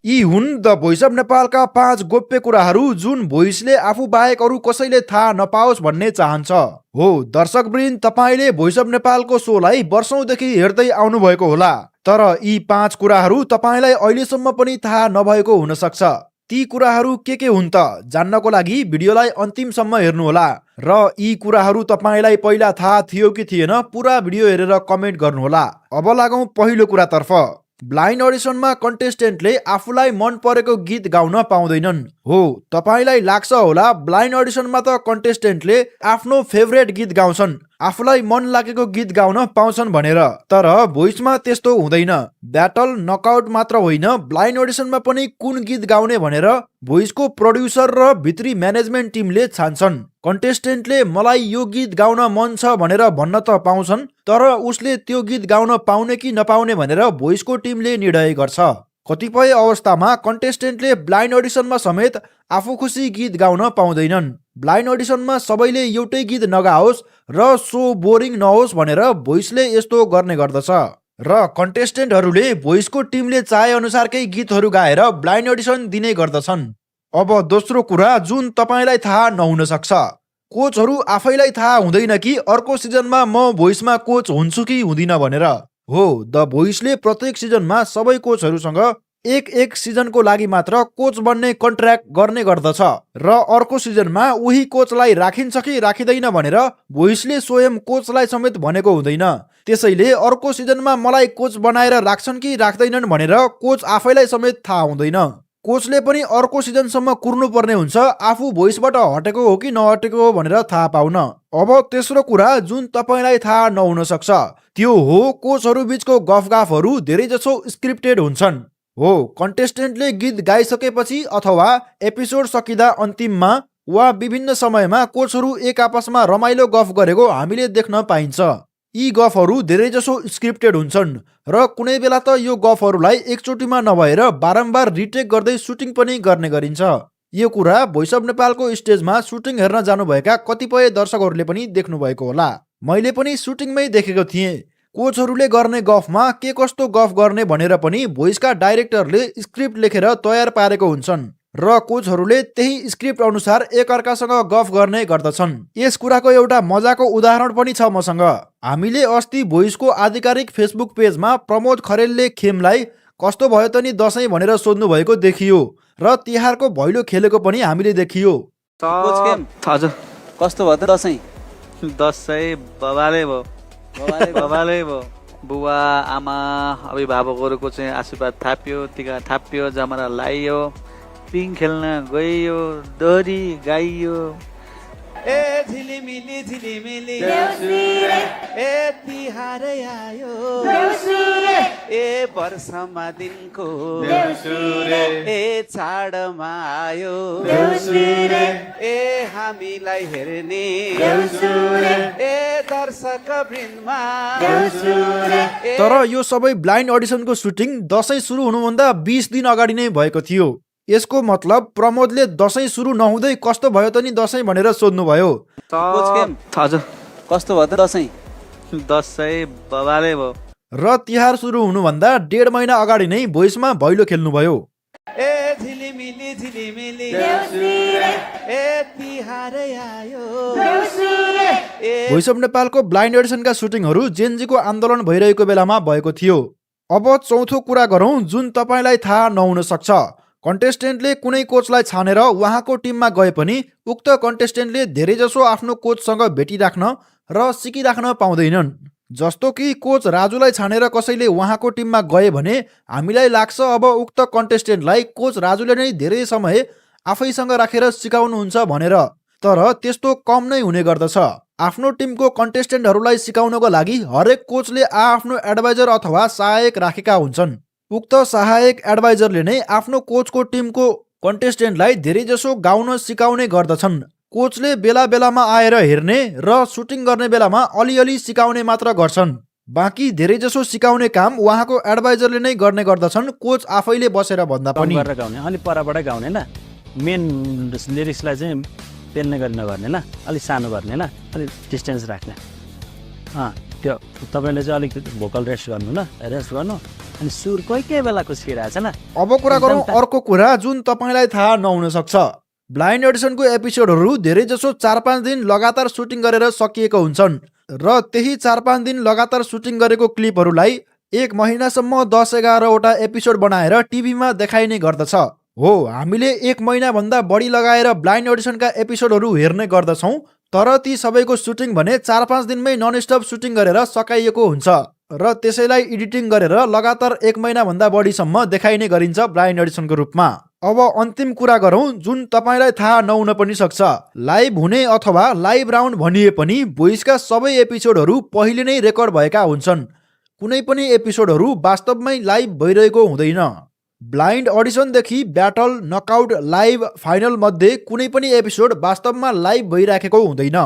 यी हुन् the voice of नेपालका 5 गोप्य कुराहरू जुन भोइसले आफू बाहेक अरू कसैले थाहा नपाओस् भन्ने चाहन्छ। हो दर्शकवृन्द, तपाईले भोइस अफ नेपालको सोलाई वर्षौंदेखि हेर्दै आउनुभएको होला, तर यी 5 कुराहरू तपाईलाई अहिलेसम्म पनि थाहा नभएको हुन सक्छ। ती कुराहरू के हुन् त जान्नको लागि भिडियोलाई अन्तिमसम्म हेर्नुहोला र यी कुराहरू तपाईलाई पहिला थाहा थियो कि थिएन पुरा भिडियो हेरेर कमेन्ट गर्नुहोला। अब लागौं पहिलो कुरातर्फ। ब्लाइन्ड अडिसनमा कन्टेस्टेन्टले आफूलाई मन परेको गीत गाउन पाउँदैनन्। हो, तपाईलाई लाग्छ होला ब्लाइन्ड अडिसनमा त कन्टेस्टेन्टले आफ्नो फेभरेट गीत गाउँछन्, आफूलाई मन लागेको गीत गाउन पाउँछन् भनेर, तर भोइसमा त्यस्तो हुँदैन। ब्याटल नकआउट मात्र होइन, ब्लाइन्ड अडिसनमा पनि कुन गीत गाउने भनेर भोइसको प्रोड्युसर र भित्री म्यानेजमेन्ट टिमले छान्छन्। कन्टेस्टेन्टले मलाई यो गीत गाउन मन छ भनेर भन्न त पाउँछन्, तर उसले त्यो गीत गाउन पाउने कि नपाउने भनेर भोइसको टिमले निर्णय गर्छ। कतिपय अवस्थामा कन्टेस्टेन्टले ब्लाइन्ड अडिसनमा समेत आफू खुसी गीत गाउन पाउँदैनन्। ब्लाइन्ड अडिसनमा सबैले एउटै गीत नगाओस् र सो बोरिङ नहोस् भनेर भोइसले यस्तो गर्ने गर्दछ र कन्टेस्टेन्टहरूले भोइसको टिमले चाहे अनुसारकै गीतहरू गाएर ब्लाइन्ड अडिसन दिने गर्दछन्। अब दोस्रो कुरा जुन तपाईलाई थाहा नहुन सक्छ। कोचहरू आफैलाई थाहा हुँदैन कि अर्को सिजनमा म भोइसमा कोच हुन्छु कि हुँदिन भनेर। हो, द भोइसले प्रत्येक सिजनमा सबै कोचहरूसँग एक सिजनको लागि मात्र कोच बन्ने कन्ट्र्याक्ट गर्ने गर्दछ र अर्को सिजनमा उही कोचलाई राखिन्छ कि राखिँदैन भनेर भोइसले स्वयं कोचलाई समेत भनेको हुँदैन। त्यसैले अर्को सिजनमा मलाई कोच बनाएर राख्छन् कि राख्दैनन् भनेर कोच आफैलाई समेत थाहा हुँदैन। कोचले पनि अर्को सिजनसम्म कुर्नु पर्ने हुन्छ आफू भोइसबाट हटेको हो कि नहटेको हो भनेर थाहा पाउन। अब तेस्रो कुरा जुन तपाईलाई थाहा नहुन सक्छ त्यो हो कोचहरू बीचको गफगाफहरू धेरैजसो स्क्रिप्टेड हुन्छन्। हो, कन्टेस्टेन्टले गीत गाइसकेपछि अथवा एपिसोड सकिँदा अन्तिममा वा विभिन्न समयमा कोचहरू एक आपसमा रमाइलो गफ गरेको हामीले देख्न पाइन्छ। यी गफहरू धेरैजसो स्क्रिप्टेड हुन्छन् र कुनै बेला त यो गफहरूलाई एकचोटिमा नभएर बारम्बार रिटेक गर्दै सुटिङ पनि गर्ने गरिन्छ। यो कुरा भोइस अफ नेपालको स्टेजमा सुटिङ हेर्न जानुभएका कतिपय दर्शकहरूले पनि देख्नुभएको होला। मैले पनि सुटिङमै देखेको थिएँ। कोचहरूले गर्ने गफमा के कस्तो गफ गर्ने भनेर पनि भोइसका डाइरेक्टरले स्क्रिप्ट लेखेर तयार पारेको हुन्छन् र कोचहरूले त्यही स्क्रिप्ट अनुसार एकअर्कासँग गफ गर्ने गर्दछन्। यस कुराको एउटा मजाको उदाहरण पनि छ मसँग। हामीले अस्ति भोइसको आधिकारिक फेसबुक पेजमा प्रमोद खरेलले खेमलाई कस्तो भयो त नि दशैं भनेर सोध्नु भएको देखियो र तिहारको भैलो खेलेको पनि हामीले देखियो। हजुर, कस्तो भयो त दशैं? दशैं बबाले भयो, बबाले भयो। बुवा आमा अभिभावकहरूको चाहिँ आशीर्वाद थाप्यो, टिका थाप्यो, जमरा लाइयो, पिङ खेल्न गइयो, दोरी गाइयो। ए झिलिमिली झिलिमिली देउसुरे, ए तिहार आयो देउसुरे, ए वर्षमा दिनको देउसुरे, ए चाडमा आयो देउसुरे, ए हामीलाई हेर्ने देउसुरे, ए दर्शक वृन्दमा देउसुरे। तर यो सबै ब्लाइन्ड अडिसनको सुटिङ दशैं सुरु हुनुभन्दा 20 दिन अगाडि नै भएको थियो। यसको मतलब प्रमोदले दशैं सुरु नहुँदै कस्तो भयो त नि दशैं भनेर सोध्नुभयो। हजुर, कस्तो भयो त दशैं? दशैं बबाले भयो र तिहार सुरु हुनुभन्दा 1.5 महिना अगाडि नै भोइसमा भैलो खेल्नुभयो। ए झिलिमिली झिलिमिली देउसुरे, ए तिहार आयो देउसुरे। भोइस अफ नेपालको ब्लाइन्ड अडिसनका सुटिङहरू जेनजीको आन्दोलन भइरहेको बेलामा भएको थियो। अब चौथो कुरा गरौँ जुन तपाईलाई थाहा नहुन सक्छ। कन्टेस्टेन्टले कुनै कोचलाई छानेर उहाँको टिममा गए पनि उक्त कन्टेस्टेन्टले धेरैजसो आफ्नो कोचसँग भेटिराख्न र सिकिराख्न पाउँदैनन्। जस्तो कि कोच राजुलाई छानेर कसैले उहाँको टिममा गए भने हामीलाई लाग्छ अब उक्त कन्टेस्टेन्टलाई कोच राजुले नै धेरै समय आफैसँग राखेर सिकाउनुहुन्छ भनेर, तर त्यस्तो कम नै हुने गर्दछ। आफ्नो टिमको कन्टेस्टेन्टहरूलाई सिकाउनको लागि हरेक कोचले आफ्नो एडभाइजर अथवा सहायक राखेका हुन्छन्। उक्त सहायक एडभाइजरले नै आफ्नो कोचको टिमको कन्टेस्टेन्टलाई धेरैजसो गाउन सिकाउने गर्दछन्। कोचले बेला बेलामा आएर हेर्ने र सुटिङ गर्ने बेलामा अलिअलि सिकाउने मात्र गर्छन्। बाँकी धेरैजसो सिकाउने काम उहाँको एडभाइजरले नै गर्ने गर्दछन्, कोच आफैले बसेर भन्दा पनि। गाउने अलि परबाटै गाउने ल, मेन लिरिक्सलाई चाहिँ पेल्ने गरी नगर्ने ल, अलि सानो गर्ने ल, अलि डिस्टेन्स राख्ने। त्यो तपाईँले चाहिँ अलिकति भोकल रेस्ट गर्नु ल, रेस्ट गर्नु, अनि सुर कोही बेलाको सिराछ ल। अब कुरा गरौँ अर्को कुरा जुन तपाईँलाई थाहा नहुन सक्छ। ब्लाइन्ड अडिसनको एपिसोडहरू धेरैजसो 4-5 दिन लगातार सुटिङ गरेर सकिएको हुन्छन् र त्यही 4-5 दिन लगातार सुटिङ गरेको क्लिपहरूलाई 1 महिनासम्म 10-11 वटा एपिसोड बनाएर टिभीमा देखाइने गर्दछ। हो, हामीले 1 महिनाभन्दा बढी लगाएर ब्लाइन्ड अडिसनका एपिसोडहरू हेर्ने गर्दछौँ, तर ती सबैको सुटिङ भने 4-5 दिनमै ननस्टप सुटिङ गरेर सकाइएको हुन्छ र त्यसैलाई एडिटिङ गरेर लगातार 1 महिनाभन्दा बढीसम्म देखाइने गरिन्छ ब्लाइन्ड अडिसनको रूपमा। अब अन्तिम कुरा गरौँ जुन तपाईँलाई थाहा नहुन पनि सक्छ। लाइभ हुने अथवा लाइभ राउन्ड भनिए पनि भोइसका सबै एपिसोडहरू पहिले नै रेकर्ड भएका हुन्छन्। कुनै पनि एपिसोडहरू वास्तवमै लाइभ भइरहेको हुँदैन। ब्लाइन्ड अडिसनदेखि ब्याटल, नकआउट, लाइभ, फाइनल मध्ये कुनै पनि एपिसोड वास्तवमा लाइभ भइराखेको हुँदैन।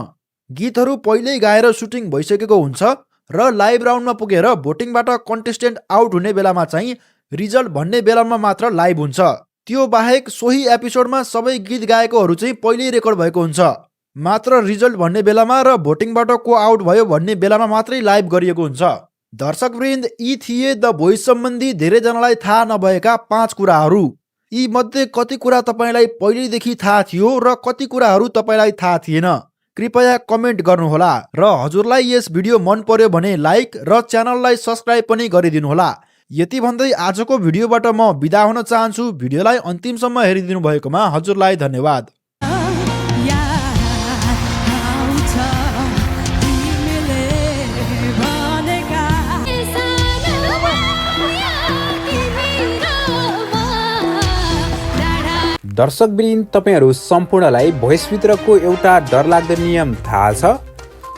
गीतहरू पहिल्यै गाएर सुटिङ भइसकेको हुन्छ र लाइभ राउन्डमा पुगेर भोटिङबाट कन्टेस्टेन्ट आउट हुने बेलामा चाहिँ रिजल्ट भन्ने बेलामा मात्र लाइभ हुन्छ। त्यो बाहेक सोही एपिसोडमा सबै गीत गाएकोहरू चाहिँ पहिल्यै रेकर्ड भएको हुन्छ, मात्र रिजल्ट भन्ने बेलामा र भोटिङबाट को आउट भयो भन्ने बेलामा मात्रै लाइभ गरिएको हुन्छ। दर्शकवृन्द, यी थिए द भोइस सम्बन्धी धेरैजनालाई थाहा नभएका 5 कुराहरू। यी मध्ये कति कुरा तपाईँलाई पहिल्यैदेखि थाहा थियो र कति कुराहरू तपाईँलाई थाहा थिएन? कृपया कमेन्ट गर्नुहोला र हजुरलाई यस भिडियो मन पर्यो भने लाइक र च्यानललाई सब्स्क्राइब पनि गरिदिनुहोला। यति भन्दै आजको भिडियोबाट म बिदा हुन चाहन्छु। भिडियोलाई अन्तिमसम्म हेरिदिनु भएकोमा हजुरलाई धन्यवाद। दर्शकवृन्द, तपाईहरू सम्पूर्णलाई भोइसभित्रको एउटा डरलाग्दो नियम थाहा छ?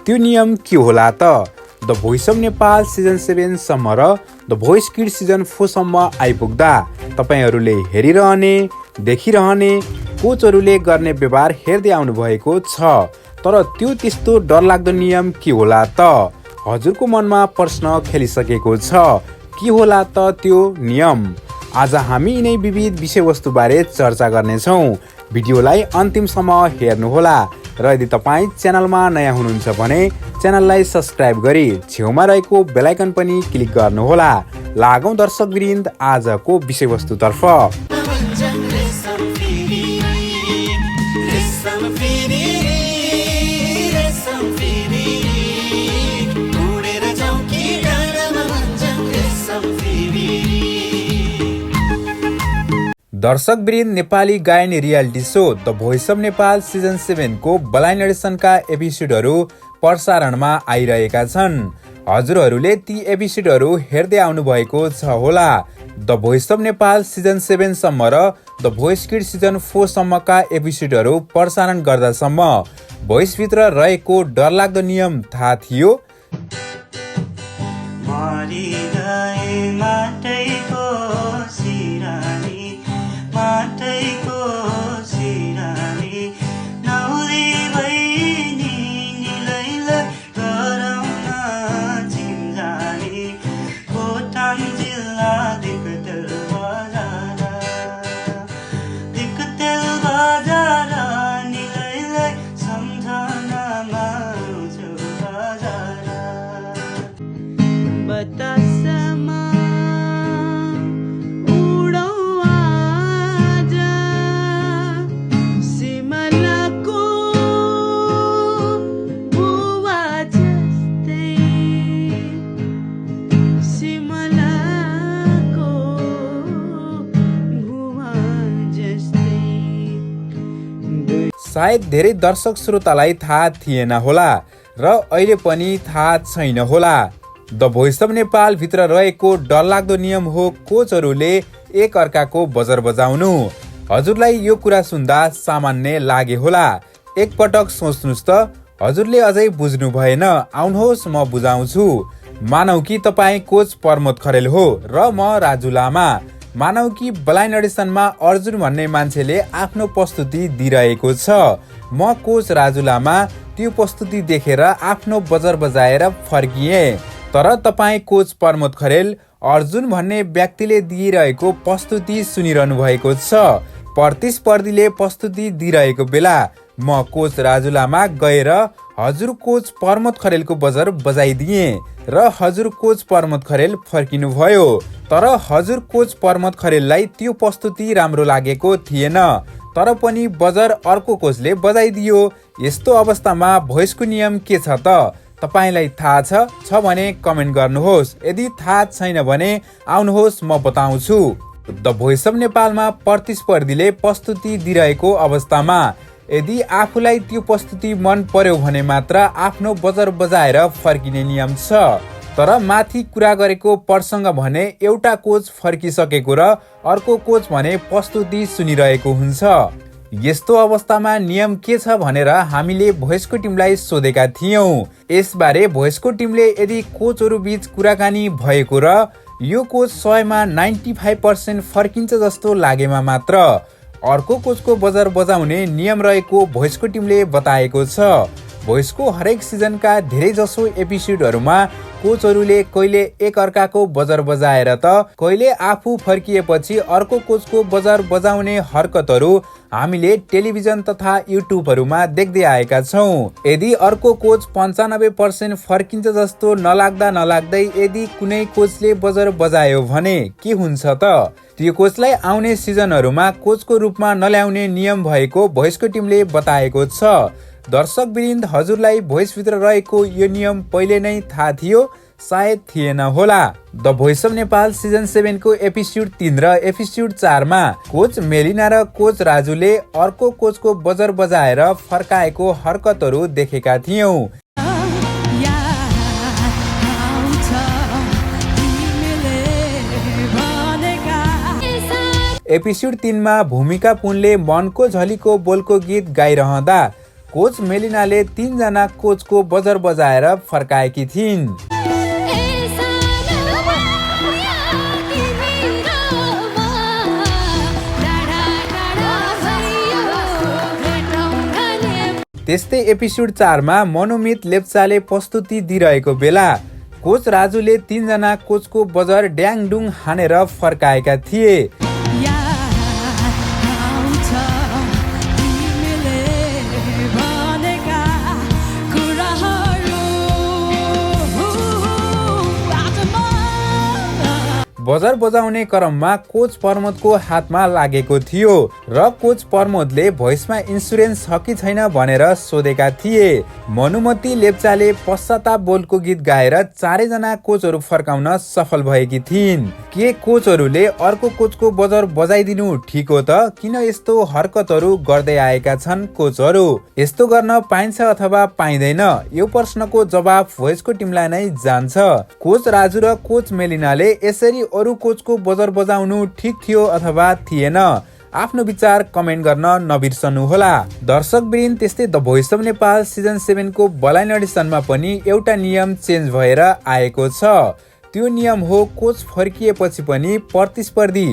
त्यो नियम के होला त? The voice of Nepal season 7 सम्म र द भोइस किड्स सिजन 4 सम्म आइपुग्दा तपाईहरूले हेरिरहने, देखिरहने कोचहरूले गर्ने व्यवहार हेर्दै आउनु भएको छ। तर त्यो त्यस्तो डरलाग्दो नियम के होला त? हजुरको मनमा प्रश्न खेलिसकेको छ। के होला त त्यो नियम? आज हामी यिनै विविध विषयवस्तुबारे चर्चा गर्नेछौँ। भिडियोलाई अन्तिमसम्म हेर्नुहोला र यदि तपाईँ च्यानलमा नयाँ हुनुहुन्छ भने च्यानललाई सब्स्क्राइब गरी छेउमा रहेको बेलायकन पनि क्लिक गर्नुहोला। लागौँ दर्शकवृन्द आजको विषयवस्तुतर्फ। दर्शकवृन्द, नेपाली गायन reality so the voice of Nepal season 7 को ब्लाइन्ड अडिसनका एपिसोडहरू प्रसारणमा आइरहेका छन्। हजुरहरूले ती एपिसोडहरू हेर्दै आउनु भएको छ होला। The voice of Nepal season 7 सम्म र द भोइस किड्स सिजन 4 सम्मका एपिसोडहरू प्रसारण गर्दासम्म भोइसभित्र रहेको डरलाग्दो नियम थाहा थियो? सायद धेरै दर्शक श्रोतालाई थाहा थिएन होला र अहिले पनि थाहा छैन होला। द भोइस अफ नेपाल भित्र रहेको डरलाग्दो नियम हो कोचहरूले एक अर्काको बजर बजाउनु। हजुरलाई यो कुरा सुन्दा सामान्य लागे होला। एकपटक सोच्नुहोस् त, हजुरले अझै बुझ्नु भएन। आउनुहोस् म बुझाउँछु। मानौ कि तपाईँ कोच प्रमोद खरेल हो र म राजु लामा। मानौ कि ब्लाइन्ड अडिसनमा अर्जुन भन्ने मान्छेले आफ्नो प्रस्तुति दिइरहेको छ। म कोच राजु लामा त्यो प्रस्तुति देखेर आफ्नो बजर बजाएर फर्किएँ। तर तपाईँ कोच प्रमोद खरेल अर्जुन भन्ने व्यक्तिले दिइरहेको प्रस्तुति सुनिरहनु भएको छ। प्रतिस्पर्धीले प्रस्तुति दिइरहेको बेला म कोच राजु लामा गएर हजुर कोच प्रमोद खरेलको बजर बजाइदिए र हजुर कोच प्रमोद खरेल फर्किनु भयो। तर हजुर कोच प्रमोद खरेललाई त्यो प्रस्तुति राम्रो लागेको थिएन, तर पनि बजर अर्को कोचले बजाइदियो। यस्तो अवस्थामा भोइसको नियम के छ त? तपाईलाई थाहा छ भने कमेन्ट गर्नुहोस्, यदि थाहा छैन भने आउनुहोस् म बताउँछु। द भोइस अफ नेपालमा प्रतिस्पर्धीले प्रस्तुति दिइरहेको अवस्थामा यदि आफूलाई त्यो प्रस्तुति मन पर्यो भने मात्र आफ्नो बजर बजाएर फर्किने नियम छ। तर माथि कुरा गरेको प्रसङ्ग भने एउटा कोच फर्किसकेको र अर्को कोच भने प्रस्तुति सुनिरहेको हुन्छ। यस्तो अवस्थामा नियम के छ भनेर हामीले भोइसको टिमलाई सोधेका थियौँ। यसबारे भोइसको टिमले यदि कोचहरू बीच कुराकानी भएको र यो कोच 100मा 95% फर्किन्छ जस्तो लागेमा मात्र अर्को कोचको बजर बजाउने नियम रहेको भोइसको टिमले बताएको छ। भोइसको हरेक सिजनका धेरै जसो एपिसोडहरूमा कोचहरूले कहिले एक अर्काको बजर बजाएर त कहिले आफू फर्किएपछि अर्को कोचको बजर बजाउने हरकतहरू हामीले टेलिभिजन तथा युट्युबहरूमा देख्दै आएका छौँ। यदि अर्को कोच 95% फर्किन्छ जस्तो नलाग्दै यदि कुनै कोचले बजर बजायो भने के हुन्छ त? त्यो कोचलाई आउने सिजनहरूमा कोचको रूपमा नल्याउने नियम भएको भोइसको टिमले बताएको छ। दर्शकवृन्द, हजुरलाई भोइसभित्र रहेको यो नियम पहिले नै थाहा थियो? सायद थिएन होला। The voice of Nepal season 7 को एपिसोड 3 र एपिसोड 4 मा कोच मेलिना र कोच राजुले अर्को कोचको बजर बजाएर फर्काएको हरकतहरू देखेका थियौँ। एपिसोड 3 मा भूमिका पुनले मनको झलीको बोलको गीत गाइरहँदा कोच मेलिनाले 3 जना कोचको बजर बजाएर फर्काएकी थिइन्। त्यस्तै एपिसोड 4 मा मनोमित लेप्चाले प्रस्तुति दिइरहेको बेला कोच राजुले 3 जना कोचको बजर ड्याङडुङ हानेर फर्काएका थिए। बजर बजाउने क्रममा कोच प्रमोदको हातमा लागेको थियो र कोच प्रमोदले भोइसमा इन्सुरेन्स छ कि छैन भनेर सोधेका थिए। मनुमती लेप्चाले पश्चाताप बोलको गीत गाएर 4 जना कोचहरू फर्काउन सफल भएकी थिइन्। के कोचहरूले अर्को कोचको बजर बजाइदिनु ठिक हो त? किन यस्तो हरकतहरू गर्दै आएका छन् कोचहरू? यस्तो गर्न पाइन्छ अथवा पाइँदैन? यो प्रश्नको जवाब भोइसको टिमलाई नै जान्छ। कोच राजु र कोच मेलिनाले यसरी अरू कोचको बजर बजाउनु ठिक थियो अथवा थिएन? आफ्नो विचार कमेन्ट गर्न नबिर्सनु होला। दर्शकवृन्द, त्यस्तै the voice of Nepal season 7 को ब्लाइन्ड अडिसनमा पनि एउटा नियम चेन्ज भएर आएको छ। त्यो नियम हो कोच फर्किएपछि पनि प्रतिस्पर्धी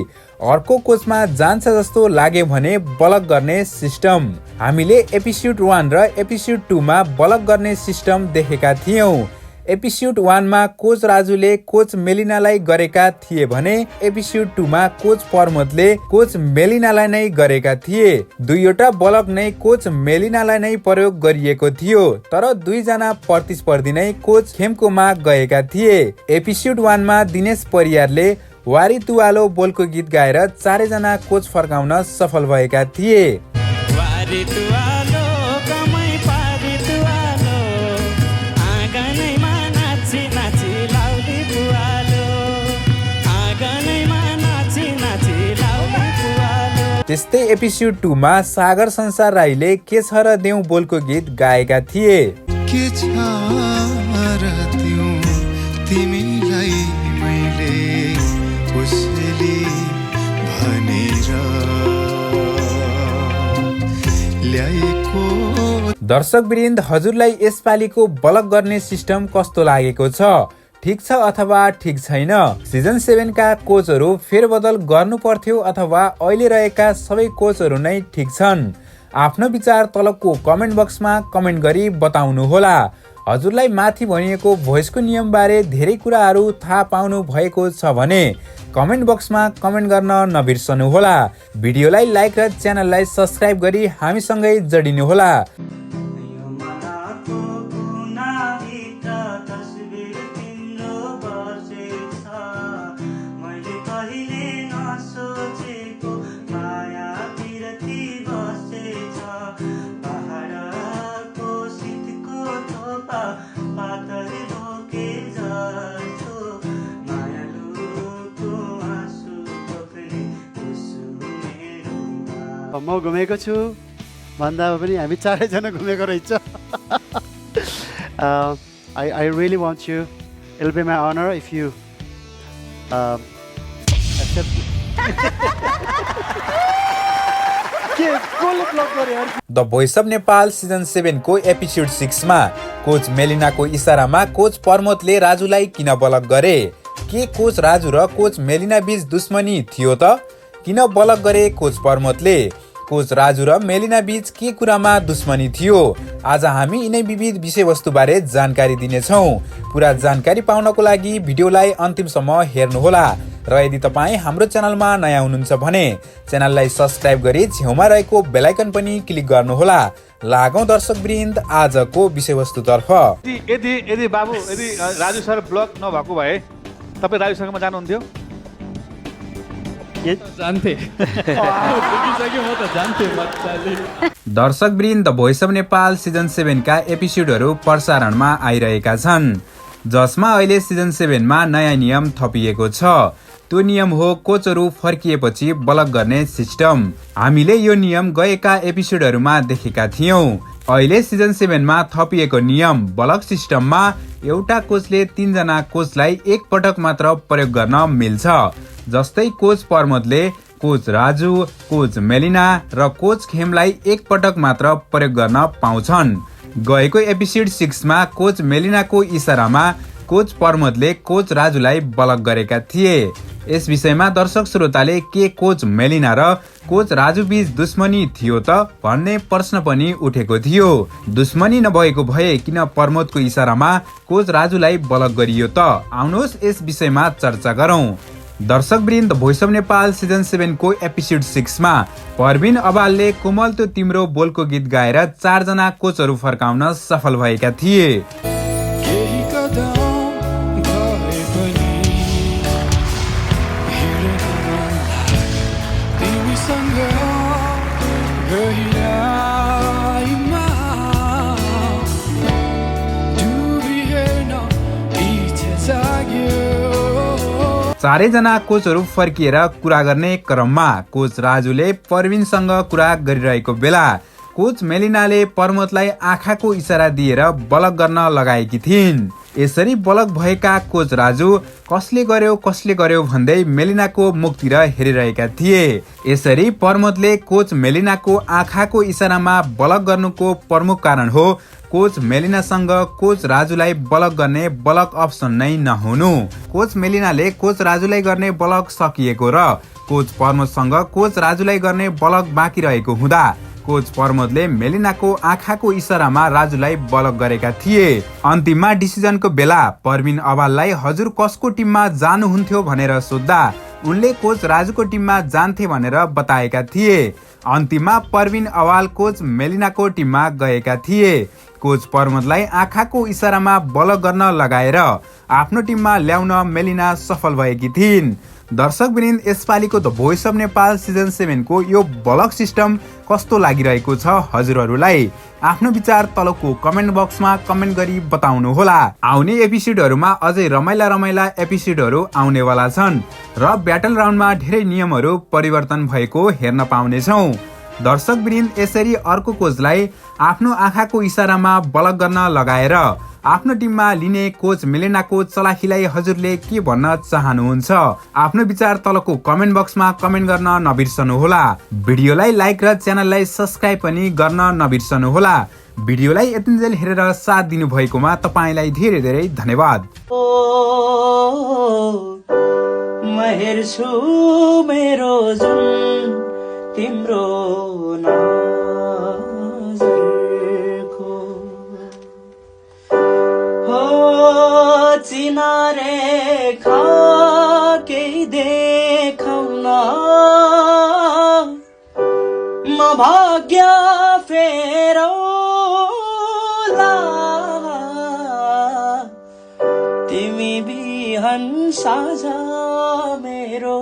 अर्को कोचमा जान्छ जस्तो लाग्यो भने ब्लक गर्ने सिस्टम। हामीले एपिसोड 1 र एपिसोड 2 मा ब्लक गर्ने सिस्टम देखेका थियौँ। एपिसोड 1 मा कोच राजुले कोच मेलिनालाई गरेका थिए भने एपिसोड 2 मा कोच प्रमोदले कोच मेलिनालाई नै गरेका थिए। दुईवटा ब्लक नै कोच मेलिनालाई नै प्रयोग गरिएको थियो, तर 2 जना प्रतिस्पर्धी नै कोच खेमकोमा गएका थिए। एपिसोड 1 मा दिनेश परियारले वारी तुवालो बोलको गीत गाएर 4 जना कोच फर्काउन सफल भएका थिए। वारी तुवालो कमै पारी तुवालो आँगनैमा नाची नाची लाउली पुवालो आँगनैमा नाची नाची लाउली पुवालो। त्यस्तै एपिसोड 2 मा सागर संसार राईले के छ र देऊ बोलको गीत गाएका थिए। के छ र देऊ तिमीलाई मैले उसले भनेर ल्याएको। दर्शकवृन्द, हजुरलाई यसपालिको ब्लक गर्ने सिस्टम कस्तो लागेको छ? ठिक छ अथवा ठिक छैन? सिजन 7 का कोचहरू फेरबदल गर्नु पर्थ्यो अथवा अहिले रहेका सबै कोचहरू नै ठिक छन्? आफ्नो विचार तलको कमेन्ट बक्समा कमेन्ट गरी बताउनु होला। हजुरलाई माथि भनिएको भोइसको नियमबारे धेरै कुराहरू थाहा पाउनु भएको छ भने कमेन्ट बक्समा कमेन्ट गर्न नबिर्सनु होला। भिडियोलाई लाइक र च्यानललाई सब्स्क्राइब गरी हामीसँगै जोडिनु होला। म घुमेको छु भन्दा पनि हामी चारैजना घुमेको रहेछ I really want you. It'll be my honor if you accept. The voice of Nepal season 7 को एपिसोड 6 मा कोच मेलिनाको इसारामा कोच प्रमोदले राजुलाई किन बलक गरे? के कोच राजु र कोच मेलिना बीच दुश्मनी थियो त? किन बलक गरे कोच प्रमोदले? कोच राजु र मेलिना बीच के कुरामा दुश्मनी थियो? आज हामी यिनै विविध विषयवस्तु बारे जानकारी दिनेछौँ। पूरा जानकारी पाउनको लागि भिडियोलाई अन्तिमसम्म हेर्नुहोला र यदि तपाईँ हाम्रो च्यानलमा नयाँ हुनुहुन्छ भने च्यानललाई सब्स्क्राइब गरी छेउमा रहेको बेल आइकन पनि क्लिक गर्नुहोला। लागौं दर्शकवृन्द आजको विषयवस्तुतर्फ। यदि बाबु यदि राजु सर ब्लक नभएको भए तपाईँ राजुसँगमा जानुहुन्थ्यो? दर्शकवृन्द the voice of Nepal season 7 का एपिसोडहरू प्रसारणमा आइरहेका छन्, जसमा अहिले सिजन 7 मा नयाँ नियम थपिएको छ। त्यो नियम हो कोचहरू फर्किएपछि बलक गर्ने सिस्टम। हामीले यो नियम गएका एपिसोडहरूमा देखेका थियौं। अहिले सिजन 7 मा थपिएको नियम बलक सिस्टममा एउटा कोचले 3 जना कोचलाई एक पटक मात्र प्रयोग गर्न मिल्छ। जस्तै कोच प्रमोदले कोच राजु, कोच मेलिना र कोच खेमलाई एक पटक मात्र प्रयोग गर्न पाउँछन्। गएको एपिसोड 6 मा कोच मेलिनाको इसारामा कोच प्रमोदले कोच राजुलाई बलक गरेका थिए। यस विषयमा दर्शक श्रोताले के कोच मेलिना र कोच राजु बीच दुश्मनी थियो त भन्ने प्रश्न पनि उठेको थियो। दुश्मनी नभएको भए किन प्रमोदको इसारामा कोच राजुलाई बलक गरियो त? आउनुहोस् यस विषयमा चर्चा गरौँ। दर्शकवृन्द भोइस अफ नेपाल सिजन 7 को एपिसोड 6 मा परबिन अबालले कोमल त्यो तिम्रो बोलको गीत गाएर 4 जना कोचहरू फर्काउन सफल भएका थिए। चारैजना कोचहरू फर्किएर कुरा गर्ने क्रममा कोच राजुले परविनसँग कुरा गरिरहेको बेला कोच मेलिनाले प्रमोदलाई आँखाको इसारा दिएर बलक गर्न लगाएकी थिइन्। यसरी बलक भएका कोच राजु कसले गर्यो भन्दै मेलिनाको मुखतिर हेरिरहेका थिए। यसरी प्रमोदले कोच मेलिनाको आँखाको इसारामा बलक गर्नुको प्रमुख कारण हो कोच मेलिनासँग कोच राजुलाई बलक गर्ने बलक अप्सन नै नहुनु। कोच मेलिनाले कोच राजुलाई गर्ने बलक सकिएको र कोच प्रमोदसँग कोच राजुलाई गर्ने बलक बाँकी रहेको हुँदा कोच प्रमोदले मेलिनाको आँखाको इसारामा राजुलाई बलक गरेका थिए। अन्तिममा डिसिजनको बेला परबिन अबाललाई हजुर कसको टिममा जानुहुन्थ्यो भनेर सोद्धा उनले कोच राजुको टिममा जान्थे भनेर बताएका थिए। अन्तिममा परबिन अबाल कोच मेलिनाको टिममा गएका थिए। कोच प्रमोदलाई आँखाको इसारामा बलक गर्न लगाएर आफ्नो टिममा ल्याउन मेलिना सफल भएकी थिइन्। दर्शकवृन्द यसपालिको the voice of Nepal season 7 को यो बलक सिस्टम कस्तो लागिरहेको छ हजुरहरूलाई? आफ्नो विचार तलको कमेन्ट बक्समा कमेन्ट गरी बताउनुहोला। आउने एपिसोडहरूमा अझै रमाइला एपिसोडहरू आउनेवाला छन् र ब्याटल राउन्डमा धेरै नियमहरू परिवर्तन भएको हेर्न पाउनेछौँ। दर्शकवृन्द यसरी अर्को कोचलाई आफ्नो आँखाको इसारामा बलक गर्न लगाएर आफ्नो टिममा लिने कोच मेलिनाको चलाखीलाई हजुरले के भन्न चाहनुहुन्छ? आफ्नो विचार तलको कमेन्ट बक्समा कमेन्ट गर्न नबिर्सनुहोला। भिडियोलाई लाइक र च्यानललाई सब्स्क्राइब पनि गर्न नबिर्सनुहोला। भिडियोलाई यतिन्जेल हेरेर साथ दिनु भएकोमा तपाईलाई धेरै धेरै धन्यवाद। म हेर्छु मेरो जुन तिम्रो नजरको हो चिनारेखा केही देखाउन म भाग्य फेरौला तिमी बिहान साझा मेरो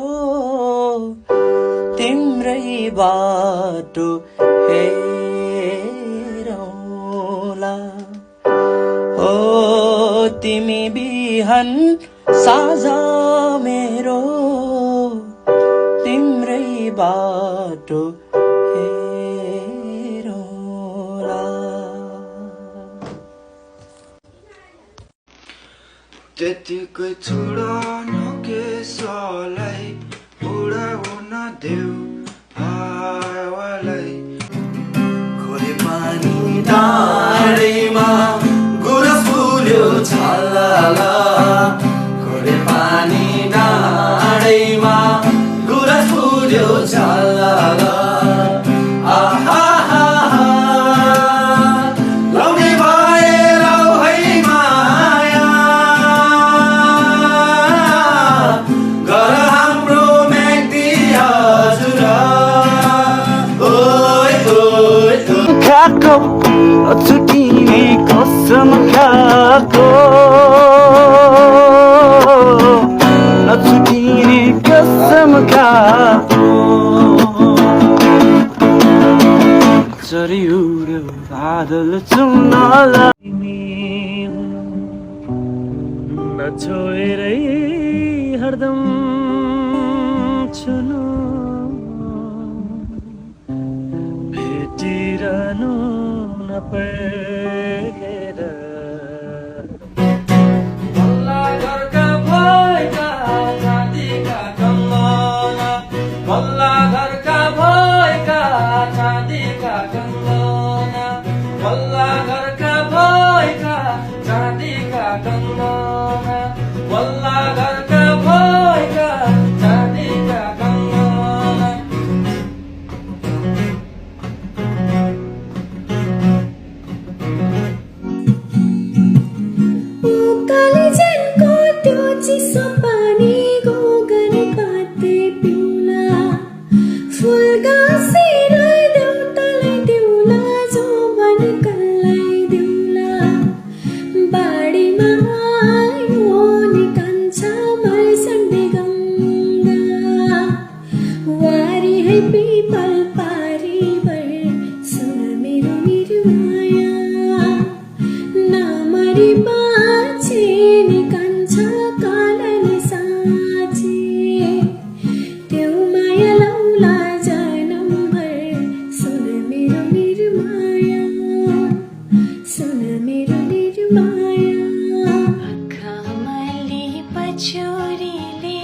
तिम्रै बाटो हेरौला हो तिमी बिहान साझा मेरो तिम्रै बाटो यतिकै छोड नकेशलाई उडाउन देऊ हावालाई खोले पानी डाँडैमा गुरस फुल्यो छालाला खोले पानी डाँडैमा गुरस फुल्यो छालाला आहा लाउने भएर है माया गर हाम्रो म्याग्दी हजुर ओइ ओइ खाएको छुट्टिने कसम खाएको नछुट्टिने कसम खाएको चरिउड्यो बादल चुम्नलाई नछोएरै हरदम छुनु भेटिरहनु नपरेर बल्ला घरका भएका चाँदीका कङ्गना बल्ला घरका भएका चाँदीका कङ्गना बल्ला घरका भएका चाँदीका कङ्गना बल्ला घरका भएका चाँदीका कङ्गना कालीजनको त्यो चिसो पानी गोगन पाते पिउला फुल गाँसेर देउतालाई देउला जोबन कल्लाई देउला बाढीमा आयो निकान्छ मर्सन्डे गङ्गा वारी है पिपल पारिबर सुन मेरो निर्माया नामरी बाँचे निकान्छ कालले साँचे त्यो माया लौला जनमभर सुन मेरो निर्माया सुन मेरो निर्माया कमली पछोरीले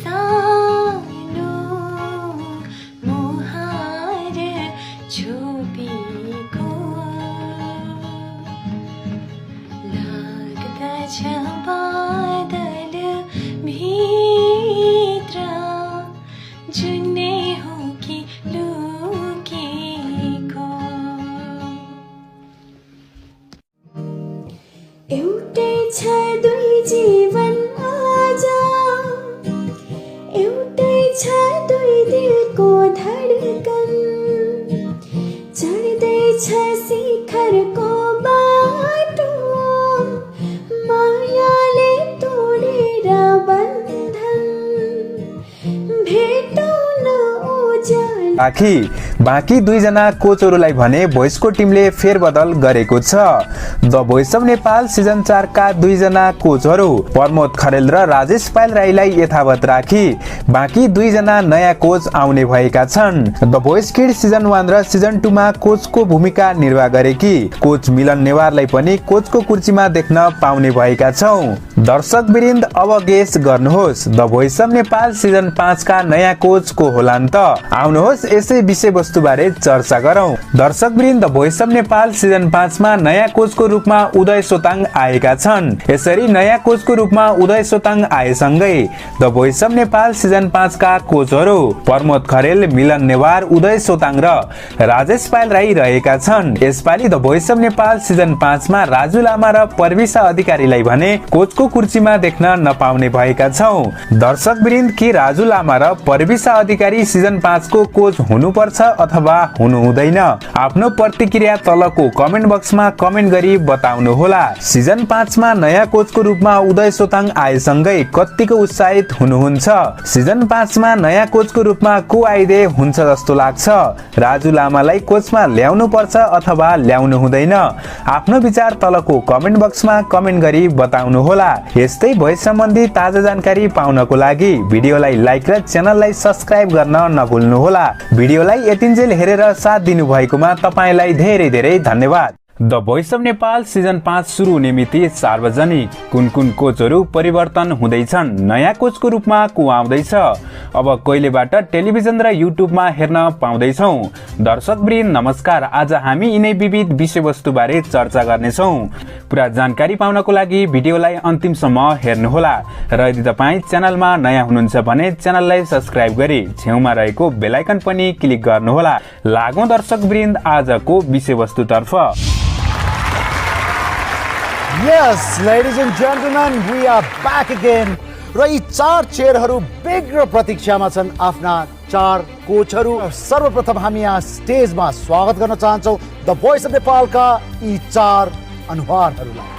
सानो मुहार छोपेको लाग्दछ बादल भित्र जुनै हो कि लुकेको एउटै छ दुई जीवन आज एउटै छ दुई दिलको धडकन चढ्दैछ शिखरको बाटो मायाले तोडेर बन्धन भेटौँ न उज्यालो राखी बाँकी दुईजना कोचहरूलाई भने भोइसको टिमले फेरबदल गरेको छ the voice of Nepal season 4 का दुईजना कोचहरू प्रमोद खरेल र राजेश पायल राईलाई यथावत राखी बाँकी दुईजना नयाँ कोच आउने भएका छन् द भोइस किड्स सिजन 1 र सिजन 2 मा कोचको भूमिका निर्वाह गरेकी कोच मिलन नेवारलाई पनि कोचको कुर्सीमा देख्न पाउने भएका छौं दर्शक वृन्द अब गेस गर्नुहोस् the voice of Nepal season 5 का नयाँ कोच को होलान् त आउनुहोस् यसै विषयवस्तु बारे चर्चा गरौं दर्शक वृन्द the voice of Nepal season 5 मा नयाँ कोचको रूपमा उदय सोताङ आएका छन् यसरी नयाँ कोचको रूपमा उदय सोताङ आएसँगै the voice of Nepal season 5 का कोचहरू प्रमोद खरेल मिलन नेवार उदय सोताङ र राजेश पायल राई रहेका छन् यसपालि the voice of Nepal season 5 मा राजु लामा र परविशा अधिकारीलाई भने कोचको कुर्सीमा देख्न नपाउने भएका छौं दर्शक वृन्द के राजु लामा र परविशा अधिकारी सिजन 5 को कोच हुनुपर्छ अथवा हुनु हुँदैन आफ्नो प्रतिक्रिया तलको कमेन्ट बक्समा कमेन्ट गरी बताउनु होला सिजन 5 मा नयाँ कोचको रूपमा उदय सोताङ आएसँगै कतिको उत्साहित हुनुहुन्छ सिजन 5 मा नयाँ कोचको रूपमा को आइदे हुन्छ जस्तो लाग्छ राजु लामालाई कोचमा ल्याउनु पर्छ अथवा ल्याउनु हुँदैन आफ्नो विचार तलको कमेन्ट बक्समा कमेन्ट गरी बताउनु होला यस्तै भोइस सम्बन्धी ताजा जानकारी पाउनको लागि भिडियोलाई लाइक र च्यानललाई सब्स्क्राइब गर्न नभुल्नु होला भिडियोलाई यतिन्जेल हेरेर साथ दिनु भएकोमा तपाईलाई धेरै धेरै धन्यवाद। The voice of Nepal season 5 सुरु हुने मिति सार्वजनिक। कुन कोचहरू परिवर्तन हुँदैछन्, नयाँ कोचको रूपमा को आउँदैछ, अब कहिलेबाट टेलिभिजन र युट्युबमा हेर्न पाउँदैछौँ। दर्शकवृन्द नमस्कार, आज हामी यिनै विविध विषयवस्तुबारे चर्चा गर्नेछौँ। पुरा जानकारी पाउनको लागि भिडियोलाई अन्तिमसम्म हेर्नुहोला र यदि तपाईँ च्यानलमा नयाँ हुनुहुन्छ भने च्यानललाई सब्स्क्राइब गरी छेउमा रहेको बेल आइकन पनि क्लिक गर्नुहोला। लागौं दर्शकवृन्द आजको विषयवस्तुतर्फ। Yes, ladies and gentlemen, we are back again. र यी 4 चेयरहरू बेग्र प्रतीक्षामा छन् आफ्ना 4 कोचहरू। सर्वप्रथम हामी यहाँ स्टेजमा स्वागत गर्न चाहन्छौँ द भोइस अफ नेपालका यी 4 अनुहारहरूलाई।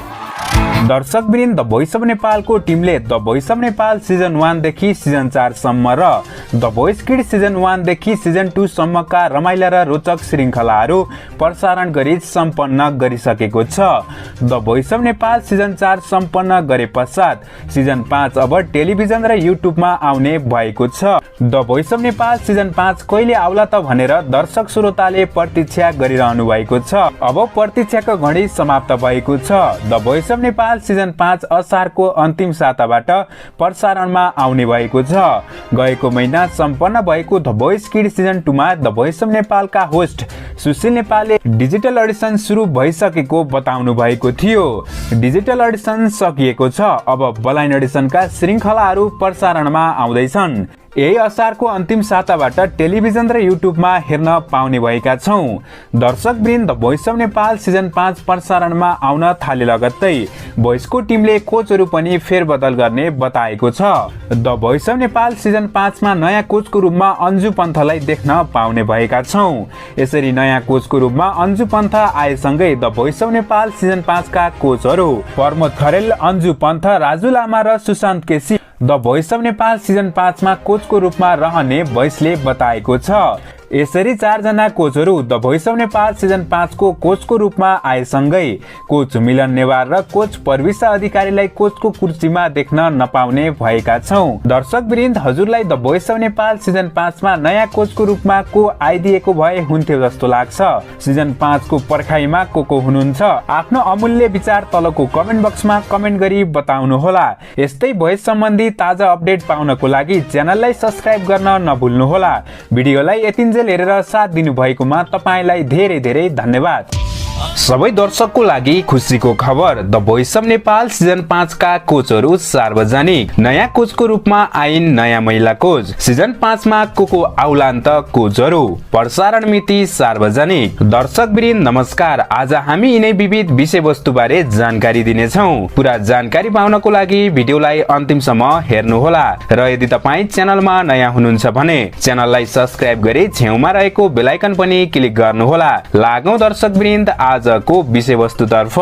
दर्शकवृन्द, द भोइस अफ नेपालको टिमले the voice of Nepal season 1 देखि सिजन 4 सम्म र द भोइस किड्स सिजन 1 देखि सिजन 2 सम्मका रमाइला र रोचक श्रृङ्खलाहरू प्रसारण गरी सम्पन्न गरिसकेको छ। The voice of Nepal season 4 सम्पन्न गरे पश्चात सिजन 5 अब टेलिभिजन र युट्युबमा आउने भएको छ। The voice of Nepal season 5 कहिले आउला त भनेर दर्शक श्रोताले प्रतीक्षा गरिरहनु भएको छ। अब प्रतीक्षाको घडी समाप्त भएको छ। The voice of Nepal season 5 असारको अन्तिम साताबाट प्रसारणमा आउने भएको छ। गएको महिना सम्पन्न भएको द भोइस किड्स सिजन 2 मा द भोइस अफ नेपालका होस्ट सुशील नेपालले डिजिटल अडिसन सुरु भइसकेको बताउनु भएको थियो। डिजिटल अडिसन सकिएको छ, अब ब्लाइन्ड अडिसनका श्रृङ्खलाहरू प्रसारणमा आउँदैछन्। यही असारको अन्तिम साताबाट टेलिभिजन र युट्युबमा हेर्न पाउने भएका छौँ। दर्शकवृन्द, the voice of Nepal season 5 प्रसारणमा आउन थाले लगत्तै भोइसको टिमले कोचहरू पनि फेरबदल गर्ने बताएको छ। The voice of Nepal season 5 मा नयाँ कोचको रूपमा अन्जु पन्थलाई देख्न पाउने भएका छौँ। यसरी नयाँ कोचको रूपमा अन्जु पन्थ आएसँगै the voice of Nepal season 5 का कोचहरू प्रमोद खरेल, अन्जु पन्थ, राजु लामा र Sushant KC the voice of Nepal season 5 मा कोचको रूपमा रहने भोइसले बताएको छ। यसरी 4 जना कोचहरू the voice of Nepal season 5 को कोचको रूपमा आएसँगै कोच मिलन नेवार र कोच प्रविशा अधिकारीलाई कोचको कुर्सीमा देख्न नपाउने भएका छौँ। दर्शकवृन्द, हजुरलाई the voice of Nepal season 5 मा नयाँ कोचको रूपमा को आइदिएको भए हुन्थ्यो जस्तो लाग्छ? सिजन 5 को पर्खाइमा को हुनुहुन्छ? आफ्नो अमूल्य विचार तलको कमेन्ट बक्समा कमेन्ट गरी बताउनुहोला। यस्तै भोइस सम्बन्धी ताजा अपडेट पाउनको लागि च्यानललाई सब्स्क्राइब गर्न नभुल्नुहोला। भिडियोलाई यतिन्जेल हेरेर साथ दिनुभएकोमा तपाईलाई धेरै धेरै धन्यवाद। सबै दर्शकको लागि खुसीको खबर, the voice of Nepal season 5 का कोचहरू सार्वजनिक। नयाँ कोचको रूपमा आइन् नयाँ महिला कोच। सिजन 5 मा को आउलान् त कोचहरू, प्रसारण मिति सार्वजनिक। दर्शकवृन्द नमस्कार, आज हामी यिनै विविध विषयवस्तुबारे जानकारी दिनेछौँ। पुरा जानकारी पाउनको लागि भिडियोलाई अन्तिमसम्म हेर्नुहोला र यदि तपाईँ च्यानलमा नयाँ हुनुहुन्छ भने च्यानललाई सब्स्क्राइब गरी छेउमा रहेको बेल आइकन पनि क्लिक गर्नुहोला। लागौं दर्शकवृन्द आजको विषयवस्तुतर्फ।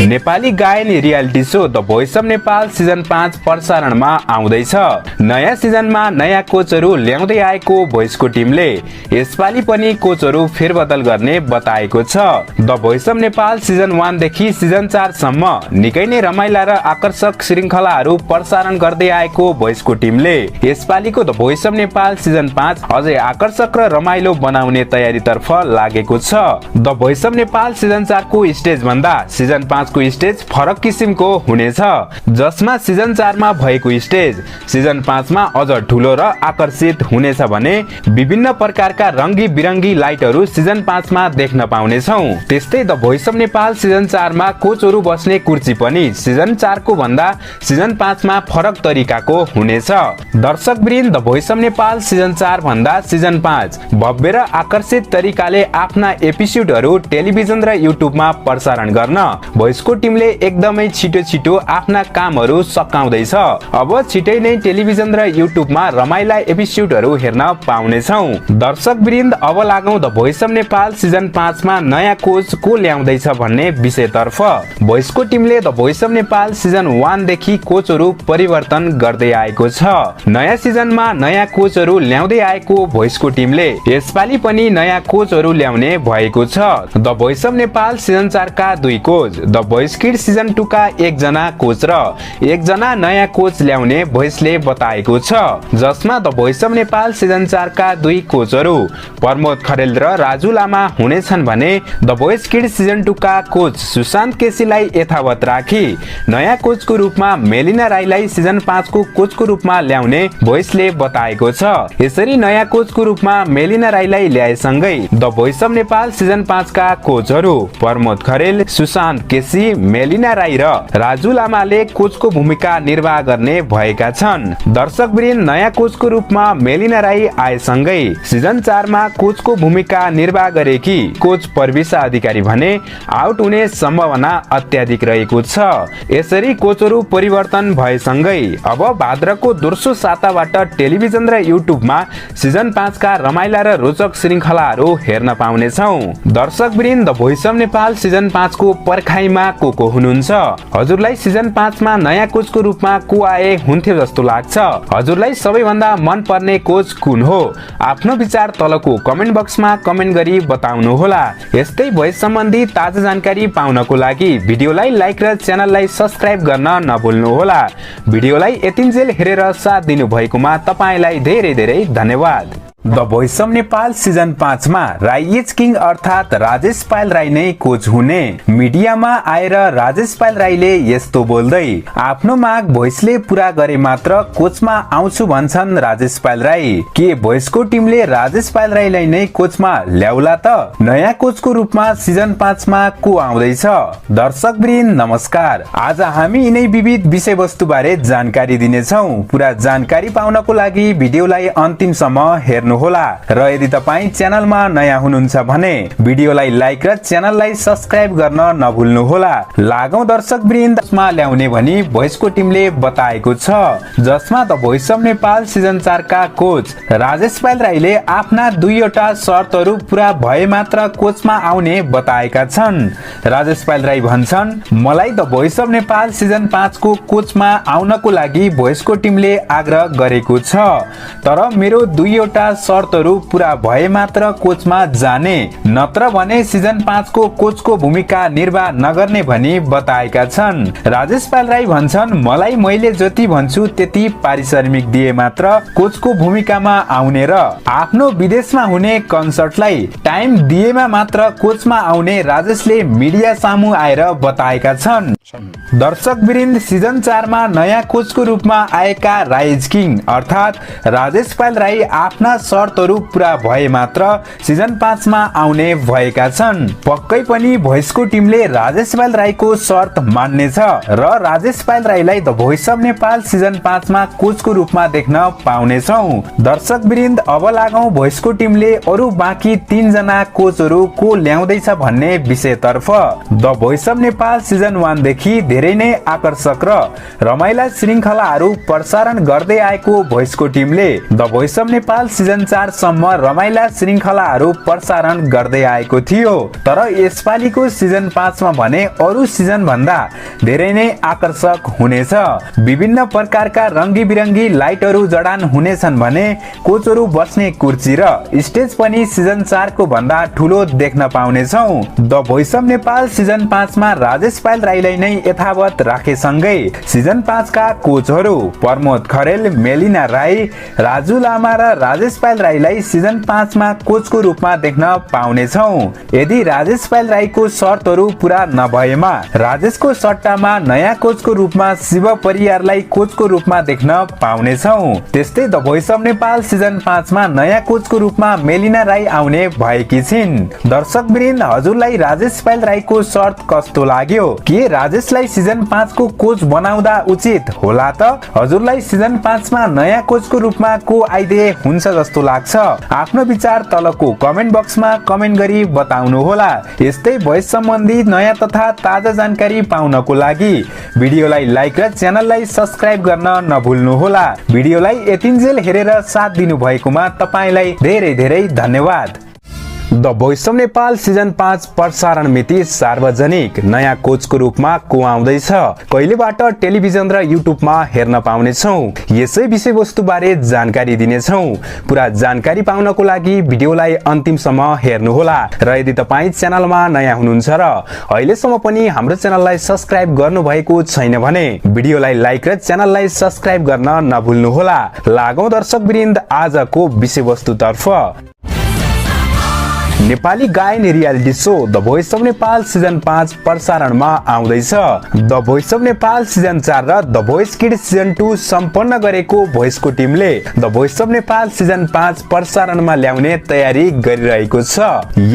नेपाली गायन reality show the voice of Nepal season 5 प्रसारणमा आउँदैछ। नयाँ सिजनमा नयाँ कोचहरू ल्याउँदै आएको भोइसको टिमले यसपालि पनि कोचहरू फेरबदल गर्ने बताएको छ। The voice of Nepal season 1 देखि सिजन 4 सम्म निकै नै रमाइला र आकर्षक श्रृङ्खलाहरू प्रसारण गर्दै आएको भोइसको टिमले यसपालिको the voice of Nepal season 5 अझै आकर्षक र रमाइलो बनाउने तयारीतर्फ लागेको छ। The voice of Nepal season 4 को स्टेज भन्दा सिजन 5 को स्टेज फरक किसिमको हुनेछ, जसमा सिजन 4 मा भएको स्टेज सिजन 5 मा अझ ठुलो र आकर्षित हुनेछ भने विभिन्न प्रकारका रङ्गी बिरङ्गी लाइटहरू सिजन 5 मा देख्न पाउनेछौँ। त्यस्तै the voice of Nepal season 4 मा कोचहरू बस्ने कुर्सी पनि सिजन 4 को भन्दा सिजन 5 मा फरक तरिकाको हुनेछ। दर्शकवृन्द, the voice of Nepal season 4 भन्दा सिजन 5 भव्य र आकर्षित तरिकाले आफ्ना एपिसोडहरू टेलिभिजन र युट्युबमा प्रसारण गर्न भोइसको टिमले एकदमै छिटो आफ्ना कामहरू सकाउँदैछ। अब छिटै नै टेलिभिजन र युट्युबमा रमाइला एपिसोडहरू हेर्न पाउनेछौँ। दर्शकवृन्द, अब लागौं the voice of Nepal season 5 मा नयाँ कोच को ल्याउँदैछ भन्ने विषयतर्फ। भोइसको टिमले the voice of Nepal season 1 देखि कोचहरू परिवर्तन गर्दै आएको छ। नयाँ सिजनमा नयाँ कोचहरू ल्याउँदै आएको भोइसको टिमले यसपालि पनि नयाँ कोचहरू ल्याउने भएको छ। The voice of Nepal season 4 का 2 coach, the voice kid season 2 का एकजना कोच र एकजना नयाँ कोच ल्याउने भोइसले बताएको छ, जसमा the voice of Nepal season 4 का 2 कोचहरू प्रमोद खरेल र राजु लामा हुनेछन् भने द भोइस किड सिजन 2 का कोच सुशान्त केसीलाई यथावत राखी नयाँ कोचको रूपमा मेलिना राईलाई सिजन 5 को कोचको रूपमा ल्याउने भोइसले बताएको छ। यसरी नयाँ कोचको रूपमा मेलिना राईलाई ल्याएसँगै the voice of Nepal season 5 का कोचहरू प्रमोद खरेल, सुशान्त केसी, मेलिना राई र राजु लामाले कोचको भूमिका निर्वाह गर्ने भएका छन्। दर्शकवृन्द, नयाँ कोचको रूपमा मेलिना राई आएसँगै सिजन 4 मा कोचको भूमिका निर्वाह गरेकी कोच प्रविशा अधिकारी भने आउट हुने सम्भावना अत्याधिक रहेको छ। यसरी कोचहरू परिवर्तन भएसँगै अब भाद्रको दोस्रो साताबाट टेलिभिजन र युट्युबमा सिजन 5 का रमाइला र रोचक श्रृङ्खलाहरू हेर्न पाउनेछौँ। दर्शकवृन्द, the voice of Nepal season 5 को पर्खाइमा को हुनुहुन्छ? हजुरलाई सिजन 5 मा नयाँ कोचको रूपमा को आए हुन्थ्यो जस्तो लाग्छ? हजुरलाई सबैभन्दा मन पर्ने कोच कुन हो? आफ्नो विचार तलको कमेन्ट बक्समा कमेन्ट गरी बताउनु होला। यस्तै भोइस सम्बन्धी ताजा जानकारी पाउनको लागि भिडियोलाई लाइक र च्यानललाई सब्स्क्राइब गर्न नभुल्नु होला। भिडियोलाई यतिन्जेल हेरेर साथ दिनु भएकोमा तपाईलाई धेरै धेरै धन्यवाद। The voice of Nepal season 5 मा राई इज किङ अर्थात राजेश पायल राई नै कोच हुने मिडियामा आएर राजेश पायल राईले यस्तो बोल्दै आफ्नो माग भोइसले पूरा गरे मात्र कोचमा आउँछु भन्छन् राजेश पायल राई। के भोइसको टिमले राजेश पायल राईलाई नै कोचमा ल्याउला त? नयाँ कोचको रूपमा सिजन 5 मा को आउँदैछ? दर्शकवृन्द नमस्कार, आज हामी यिनै विविध विषयवस्तु बारे जानकारी दिनेछौँ। पुरा जानकारी पाउनको लागि भिडियोलाई अन्तिमसम्म हेर्नु होला र यदि तपाई च्यानलमा नयाँ हुनुहुन्छ भने भिडियोलाई लाइक र च्यानललाई सब्स्क्राइब गर्न नभुल्नु होला। लागौं दर्शकवृन्दमा ल्याउने भनी भोइसको टिमले बताएको छ, जसमा the voice of Nepal season 4 का कोच राजेश पायल राईले आफ्ना 2वटा शर्तहरू पूरा भए मात्र कोचमा आउने बताएका छन्। राजेश पायल राई भन्छन्, मलाई the voice of Nepal season 5 को कोचमा आउनको लागि भोइसको टिमले आग्रह गरेको छ, तर मेरो 2वटा शर्तहरू पूरा भए मात्र कोचमा जाने, नत्र भने सिजन 5 को कोचको भूमिका निर्वाह नगर्ने भनी बताएका छन्। राजेश पायल राई भन्छन्, मलाई मैले जति भन्छु त्यति पारिश्रमिक दिए मात्र कोचको भूमिकामा आउने र आफ्नो विदेशमा हुने कन्सर्टलाई टाइम दिएमा मात्र कोचमा आउने राजेशले मिडिया सामु आएर बताएका छन्। दर्शकवृन्द, सिजन 4 मा नयाँ कोचको रूपमा आएका राइज किङ अर्थात राजेश पायल राई आफ्ना शर्तहरू पूरा भए मात्र सिजन 5 मा आउने भएका छन्। पक्कै पनि भोइसको टिमले राजेश पायल राईको शर्त मान्नेछ र राजेश पायल राईलाई the voice of Nepal season 5 मा कोचको रूपमा देख्न पाउनेछौँ। दर्शकवृन्द, अब लागौं भोइसको टिमले अरू बाँकी 3 जना कोचहरू को ल्याउँदैछ भन्ने विषयतर्फ। The voice of Nepal season 1 देखि धेरै नै आकर्षक र रमाइला श्रृङ्खलाहरू प्रसारण गर्दै आएको भोइसको टिमले the voice of Nepal season 4 सम्म रमाइला श्रृङ्खलाहरू प्रसारण गर्दै आएको थियो, तर यसपालिको सिजन 5 मा भने अरू सिजन भन्दा धेरै नै आकर्षक हुनेछ। विभिन्न प्रकारका रङ्गी बिरङ्गी लाइटहरू जडान हुनेछन् भने कोचहरू बस्ने कुर्सी र स्टेज पनि सिजन 4 को भन्दा ठुलो देख्न पाउनेछौँ। The voice of Nepal season 5 मा राजेश पायल राईलाई नै यथावत राखेसँगै सिजन 5 का कोचहरू प्रमोद खरेल, मेलिना राई, राजु लामा र राजेश पायल राईलाई सिजन 5 मा कोचको रूपमा देख्न पाउनेछौँ। यदि राजेश पायल राईको शर्तहरू पूरा नभएमा राजेशको सट्टामा नयाँ कोचको रूपमा शिव परियारलाई कोचको रूपमा देख्न पाउनेछौँ। त्यस्तै the voice of Nepal season 5 मा नयाँ कोचको रूपमा मेलिना राई आउने भएकी छिन्। दर्शकवृन्द, हजुरलाई राजेश पायल राईको शर्त कस्तो लाग्यो? के राजेशलाई सिजन 5 को कोच बनाउँदा उचित होला त? हजुरलाई सिजन 5 मा नयाँ कोचको रूपमा को आइदिए हुन्छ जस्तो लाग्छ? आफ्नो विचार तलको कमेन्ट बक्समा कमेन्ट गरी बताउनु होला। यस्तै भोइस सम्बन्धी नयाँ तथा ताजा जानकारी पाउनको लागि भिडियोलाई लाइक र च्यानललाई सब्स्क्राइब गर्न नभुल्नु होला। भिडियोलाई यतिन्जेल हेरेर साथ दिनु भएकोमा तपाईलाई धेरै धेरै धन्यवाद। The voice of Nepal season 5 प्रसारण मिति सार्वजनिक नयाँ कोचको रूपमा को आउँदैछ, कहिलेबाट टेलिभिजन र युट्युबमा हेर्न पाउनेछौँ। यसै विषयवस्तु बारे जानकारी दिनेछौँ। पुरा जानकारी पाउनको लागि भिडियोलाई अन्तिमसम्म हेर्नुहोला र यदि तपाईँ च्यानलमा नयाँ हुनुहुन्छ र अहिलेसम्म पनि हाम्रो च्यानललाई सब्स्क्राइब गर्नुभएको छैन भने भिडियोलाई लाइक र च्यानललाई सब्स्क्राइब गर्न नभुल्नुहोला। लागौं दर्शकवृन्द आजको विषयवस्तुतर्फ। नेपाली गायन reality show the voice of Nepal season 5 प्रसारणमा आउँदैछ। The voice of Nepal season 4 र द भोइस किड्स सिजन 2 सम्पन्न गरेको भोइसको टिमले the voice of Nepal season 5 प्रसारणमा ल्याउने तयारी गरिरहेको छ।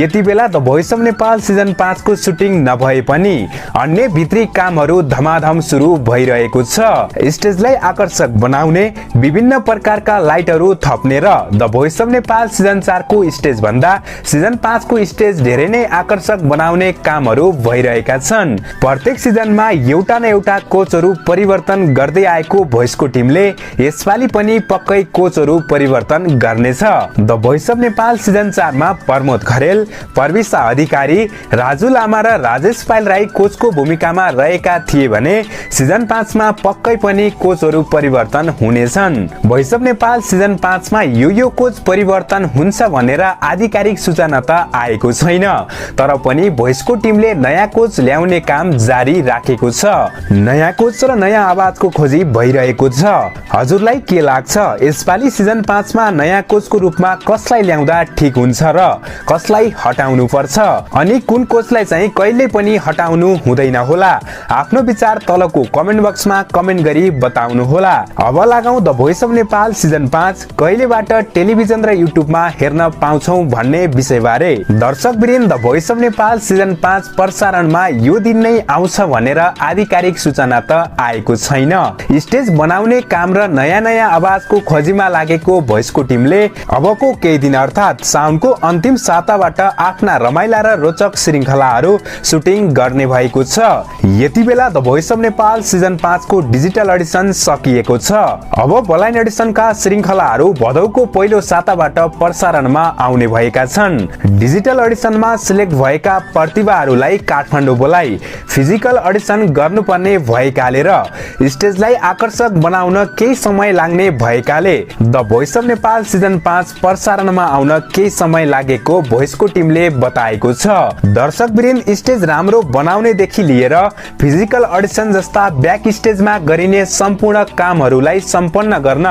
यति बेला the voice of Nepal season 5 को सुटिङ नभए पनि अन्य भित्री कामहरू धमाधम सुरु भइरहेको छ। स्टेजलाई आकर्षक बनाउने, विभिन्न प्रकारका लाइटहरू थप्ने र the voice of Nepal season 4 को स्टेज भन्दा सिजन 5 को स्टेज धेरै नै आकर्षक बनाउने कामहरू भइरहेका छन्। प्रत्येक सिजनमा एउटा न एउटा कोचहरू परिवर्तन गर्दै आएको भोइसको टिमले यसपालि पनि पक्कै कोचहरू परिवर्तन गर्नेछ। The voice of Nepal season 4 मा प्रमोद खरेल, प्रविशा अधिकारी, राजु लामा र राजेश पाइल राई कोचको भूमिकामा रहेका थिए भने सिजन 5 मा पक्कै पनि कोचहरू परिवर्तन हुनेछन्। भोइस अफ नेपाल सिजन 5 मा यो कोच परिवर्तन हुन्छ भनेर आधिकारिक सूचना त आएको छैन, तर पनि भोइसको टिमले नयाँ कोच ल्याउने काम जारी राखेको छ। नयाँ कोच र नयाँ आवाजको खोजी भइरहेको छ। हजुरलाई के लाग्छ, यसपालि सिजन 5 मा नयाँ कोचको रूपमा कसलाई ल्याउँदा ठिक हुन्छ र कसलाई हटाउनु पर्छ, अनि कुन कोचलाई चाहिँ कहिले पनि हटाउनु हुँदैन होला? आफ्नो विचार तलको कमेन्ट बक्समा कमेन्ट गरी बताउनु होला। अब लगाउँ the voice of Nepal season 5 कहिलेबाट टेलिभिजन र युट्युबमा हेर्न पाउँछौ भन्ने विषय बारे। दर्शकवृन्द, the voice of Nepal season 5 प्रसारणमा यो दिन नै आउँछ भनेर आधिकारिक सूचना त आएको छैन। स्टेज बनाउने काम र नयाँ नयाँ आवाजको खोजीमा लागेको भोइसको टिमले अबको केही दिन अर्थात् साउनको अन्तिम साताबाट आफ्ना रमाइला र रोचक श्रृङ्खलाहरू सुटिङ गर्ने भएको छ। यति बेला the voice of Nepal season 5 को डिजिटल अडिसन सकिएको छ। अब ब्लाइन्ड अडिसनका श्रृङ्खलाहरू भदौको पहिलो साताबाट प्रसारणमा आउने भएका छन्। डिजिटल अडिसनमा सिलेक्ट भएका प्रतिभाहरूलाई काठमाडौँ बोलाई फिजिकल अडिसन गर्नुपर्ने भएकाले र स्टेजलाई आकर्षक बनाउन केही समय लाग्ने भएकाले the voice of Nepal season 5 प्रसारणमा आउन केही समय लागेको भोइसको टिमले बताएको छ। दर्शकवृन्द, स्टेज राम्रो बनाउनेदेखि लिएर फिजिकल अडिसन जस्ता ब्याक स्टेजमा गरिने सम्पूर्ण कामहरूलाई सम्पन्न गर्न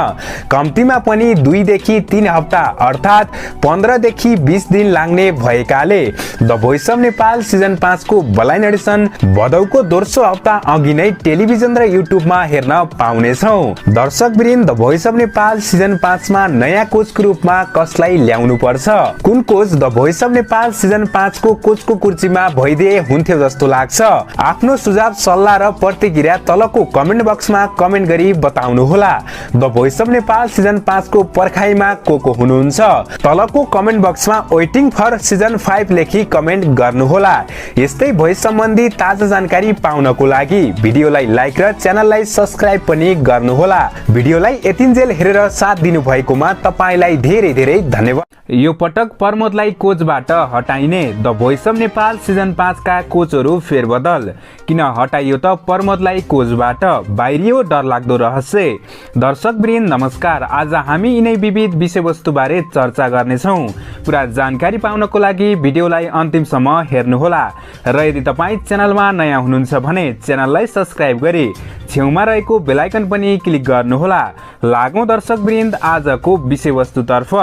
कम्तीमा पनि 2 देखि 3 हप्ता अर्थात् 15 देखि 20 दिन लाग्ने भएकाले the voice of Nepal season 5 को ब्लाइन्ड अडिसन भदौको दोस्रो हप्ता अघि नै टेलिभिजन र युट्युबमा हेर्न पाउनेछौँ। दर्शकवृन्द, the voice of Nepal season 5 मा नयाँ कोचको रूपमा कसलाई ल्याउनु पर्छ, कुन coach the voice of Nepal season 5 को कोचको कुर्सीमा भइदिए हुन्थ्यो जस्तो लाग्छ? आफ्नो सुझाव, सल्लाह र प्रतिक्रिया तलको कमेन्ट बक्समा कमेन्ट गरी बताउनु होला। The voice of Nepal season 5 को पर्खाइमा को हुनुहुन्छ? तलको कमेन्ट बक्समा वेटिङ फर सिजन 5 लेखी कमेन्ट गर्नुहोला। यस्तै भोइस सम्बन्धी ताजा जानकारी पाउनको लागि भिडियोलाई लाइक र च्यानललाई सब्स्क्राइब पनि गर्नुहोला। भिडियोलाई यतिन्जेल हेरेर साथ दिनु भएकोमा तपाईलाई धेरै धेरै धन्यवाद। यो पटक प्रमोदलाई कोचबाट हटाइने the voice of Nepal season 5 का कोचहरू फेरबदल किन हटाइयो त प्रमोदलाई कोचबाट? बाहिरियो डरलाग्दो रहस्य। दर्शकवृन्द नमस्कार, आज हामी यिनै विविध विषयवस्तु बारे चर्चा गर्नेछौँ। पुरा जानकारी पाउनको लागि भिडियोलाई अन्तिमसम्म हेर्नुहोला र यदि तपाईँ च्यानलमा नयाँ हुनुहुन्छ भने च्यानललाई सब्स्क्राइब गरी छेउमा रहेको बेल आइकन पनि क्लिक गर्नुहोला। लागौं दर्शकवृन्द आजको विषयवस्तुतर्फ।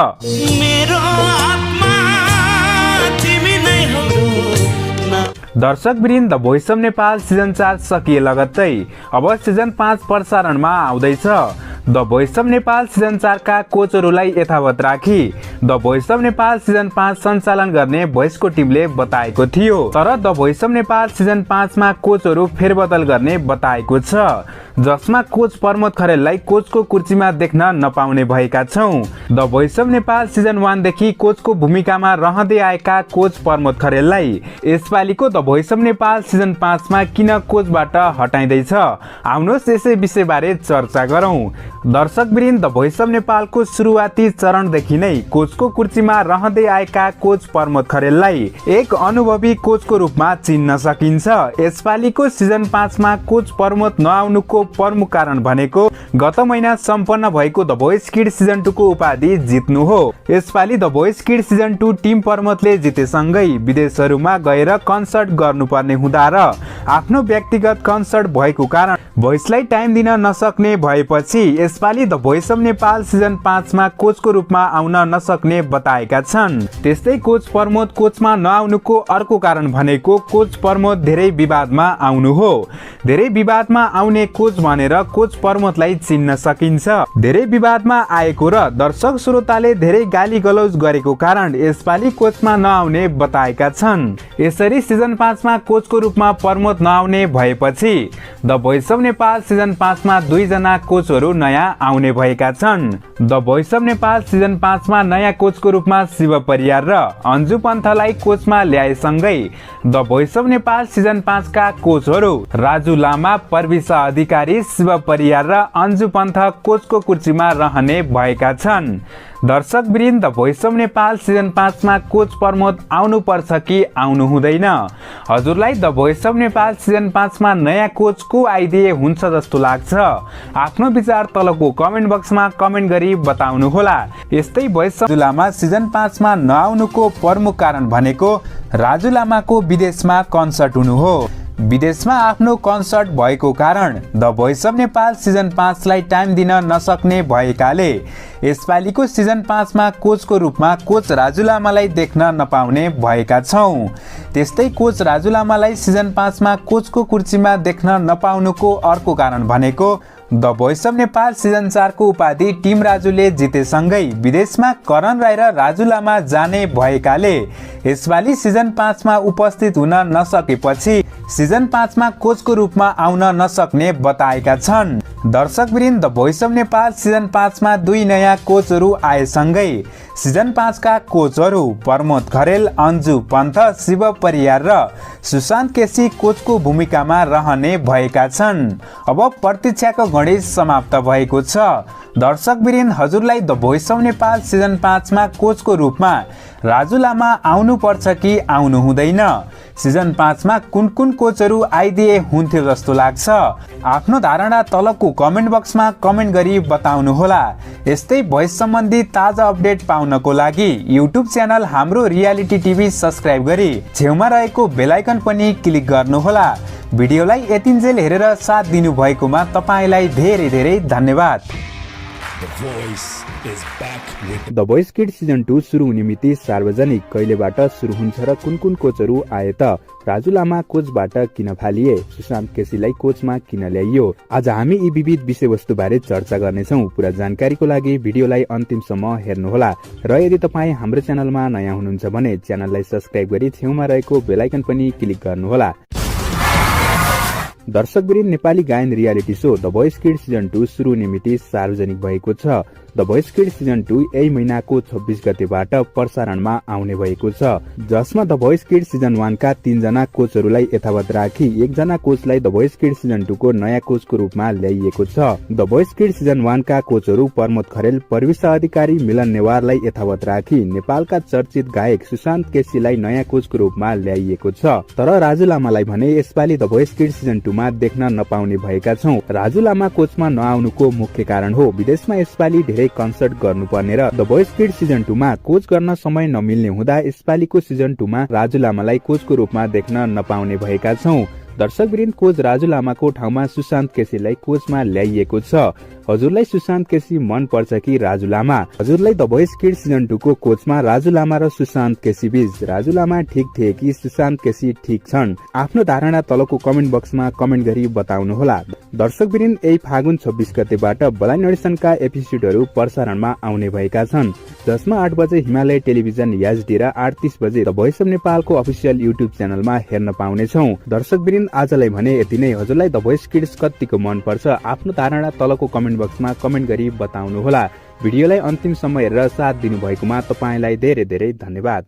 दर्शकवृन्द, the voice of Nepal season 4 सकिए लगत्तै अब सिजन 5 प्रसारणमा आउँदैछ। The voice of Nepal season 4 का कोचहरूलाई यथावत राखी the voice of Nepal season 5 सञ्चालन गर्ने भोइसको टिमले बताएको थियो, तर the voice of Nepal season 5 मा कोचहरू फेरबदल गर्ने बताएको छ। जसमा कोच प्रमोद खरेललाई कोचको कुर्सीमा देख्न नपाउने भएका छौं। The voice of Nepal season 1 देखि कोचको भूमिकामा रहँदै आएका कोच प्रमोद खरेललाई यसपालिको the voice of Nepal season 5 मा किन कोचबाट हटाइँदैछ? आउनुहोस् यसै विषयबारे चर्चा गरौं। दर्शकवृन्द, द भोइस अफ नेपालको सुरुवाती चरणदेखि नै कोचको कुर्सीमा रहँदै आएका कोच प्रमोद खरेललाई एक अनुभवी कोचको रूपमा चिन्न सकिन्छ। यसपालिको सिजन 5 मा कोच प्रमोद नआउनुको प्रमुख कारण भनेको गत महिना सम्पन्न भएको द भोइस किड्स सिजन 2 को उपाधि जित्नु हो। यसपालि the voice kids season 2 team प्रमोदले जितेसँगै विदेशहरूमा गएर कन्सर्ट गर्नुपर्ने हुँदा र आफ्नो व्यक्तिगत कन्सर्ट भएको कारण भोइसलाई टाइम दिन नसक्ने भएपछि यसपालि the voice of Nepal season 5 मा कोचको रूपमा आउन नसक्ने बताएका छन्। त्यस्तै कोच प्रमोद कोचमा नआउनुको अर्को कारण भनेको कोच प्रमोद धेरै विवादमा आउनु हो। धेरै विवादमा आउने कोच भनेर कोच प्रमोदलाई चिन्न सकिन्छ। धेरै विवादमा आएको र दर्शक श्रोताले धेरै गाली गलौज गरेको कारण यसपालि कोचमा नआउने बताएका छन्। यसरी सिजन 5 मा कोचको रूपमा प्रमोद नआउने भएपछि the voice of Nepal season 5 मा 2 जना कोचहरू नयाँ आउने भएका छन्। The voice of Nepal season 5 मा नयाँ कोचको रूपमा शिव परियार र अन्जु पन्थलाई कोचमा ल्याएसँगै the voice of Nepal season 5 का कोचहरू राजु लामा, प्रविशा अधिकारी, शिव परियार र अन्जु पन्थ कोचको कुर्सीमा रहने भएका छन्। दर्शक वृन्द, the voice of Nepal season 5 मा कोच प्रमोद आउनु पर्छ कि आउनु हुँदैन? हजुरलाई the voice of Nepal season 5 मा नयाँ कोच को आइदिए हुन्छ जस्तो लाग्छ? आफ्नो विचार तलको कमेन्ट बक्समा कमेन्ट गरी बताउनु होला। यस्तै भोइस अफ लामा सिजन 5 मा नआउनुको प्रमुख कारण भनेको राजु लामाको विदेशमा कन्सर्ट हुनु हो। विदेशमा आफ्नो कन्सर्ट भएको कारण the voice of Nepal season 5 लाई टाइम दिन नसक्ने भएकाले यसपालिको सिजन 5 मा कोचको रूपमा कोच राजु लामालाई देख्न नपाउने भएका छौं। त्यस्तै कोच राजु लामालाई सिजन 5 मा कोचको कुर्सीमा देख्न नपाउनुको अर्को कारण भनेको the voice of Nepal season 4 को उपाधि टिम राजुले जितेसँगै विदेशमा करण राई र राजु लामा जाने भएकाले यसपालि सिजन 5 मा उपस्थित हुन नसकेपछि सिजन 5 मा कोचको रूपमा आउन नसक्ने बताएका छन्। दर्शकवृन्द, the voice of Nepal season 5 मा 2 नयाँ कोचहरू आएसँगै सिजन 5 का कोचहरू प्रमोद खरेल, अन्जु पन्थ, शिव परियार र सुशान्त केसी कोचको भूमिकामा रहने भएका छन्। अब प्रतीक्षाको घडी समाप्त भएको छ। दर्शकवृन्द, हजुरलाई the voice of Nepal season 5 मा कोचको रूपमा राजु लामा आउनु पर्छ कि आउनु हुँदैन? सिजन 5 मा कुन कुन कोचहरू आइदिए हुन्थ्यो जस्तो लाग्छ? आफ्नो धारणा तलको कमेन्ट बक्समा कमेन्ट गरी बताउनु होला। यस्तै भोइस सम्बन्धी ताजा अपडेट पाउनको लागि युट्युब च्यानल हाम्रो रियालिटी टिभी सब्स्क्राइब गरी छेउमा रहेको बेल आइकन पनि क्लिक गर्नुहोला। भिडियोलाई यतिन्जेल हेरेर साथ दिनु भएकोमा तपाईलाई धेरै धेरै धन्यवाद। द भोइस किड्स सिजन 2 सुरु हुने मिति सार्वजनिक कहिलेबाट सुरु हुन्छ र कुन कुन कोचहरू आए त? राजु लामा कोचबाट किन फालिए? सुशान्त केसीलाई कोचमा किन ल्याइयो? आज हामी यी विविध विषयवस्तु बारे चर्चा गर्नेछौँ। पूरा जानकारीको लागि भिडियोलाई अन्तिमसम्म हेर्नुहोला र यदि तपाईँ हाम्रो च्यानलमा नयाँ हुनुहुन्छ भने च्यानललाई सब्स्क्राइब गरी छेउमा रहेको बेल आइकन पनि क्लिक गर्नुहोला। दर्शकवृन्द, नेपाली गायन reality show the voice kids season 2 सुरु हुने मिति सार्वजनिक भएको छ। द भोइस किड्स सिजन 2 यही महिनाको 26 गतेबाट प्रसारणमा आउने भएको छ, जसमा द भोइस किड्स सिजन 1 का 3 जना कोचहरूलाई यथावत राखी 1 जना कोचलाई द भोइस किड्स सिजन 2 को नयाँ कोचको रूपमा ल्याइएको छ। द भोइस किड्स सिजन 1 का कोचहरू प्रमोद खरेल, प्रविशा अधिकारी, मिलन नेवारलाई यथावत राखी नेपालका चर्चित गायक सुशान्त केसीलाई नयाँ कोचको रूपमा ल्याइएको छ। तर राजु लामालाई भने यसपालि द भोइस किड्स सिजन 2 मा देख्न नपाउने भएका छौं। राजु लामा कोचमा नआउनुको मुख्य कारण हो विदेशमा यसपालि धेरै कन्सर्ट गर्नुपर्ने र द भोइस किड्स सिजन 2 मा कोच गर्न समय नमिल्ने हुँदा यसपालिको सिजन 2 मा राजु लामालाई कोचको रूपमा देख्न नपाउने भएका छौं। दर्शकवृन्द, कोच राजु लामाको ठाउँमा सुशान्त केसीलाई कोचमा ल्याइएको छ। हजुरलाई सुशान्त केसी मन पर्छ कि राजु लामा? हजुरलाई द भोइस किड्स सिजन 2 को कोचमा राजु लामा र सुशान्त केसी बीच राजु लामा ठिक थिए कि सुशान्त केसी ठिक छन्? आफ्नो धारणा तलको कमेन्ट बक्समा कमेन्ट गरी बताउनुहोला। दर्शकवृन्द, यही फागुन 26 गतेबाट बलाइन अडिसनका एपिसोडहरू प्रसारणमा आउने भएका छन्, जसमा 8 बजे हिमालय टेलिभिजन एचडी र 8:30 बजे द भोइस अफ नेपालको अफिसियल युट्युब च्यानलमा हेर्न पाउनेछौँ। दर्शकवृन्द, आजलाई भने यति नै। हजुरलाई द भोइस किड्स कतिको मन पर्छ? आफ्नो धारणा तलको कमेन्ट बक्समा कमेन्ट गरी बताउनुहोला। भिडियोलाई अन्तिमसम्म हेरेर साथ दिनुभएकोमा तपाईलाई धेरै धेरै धन्यवाद।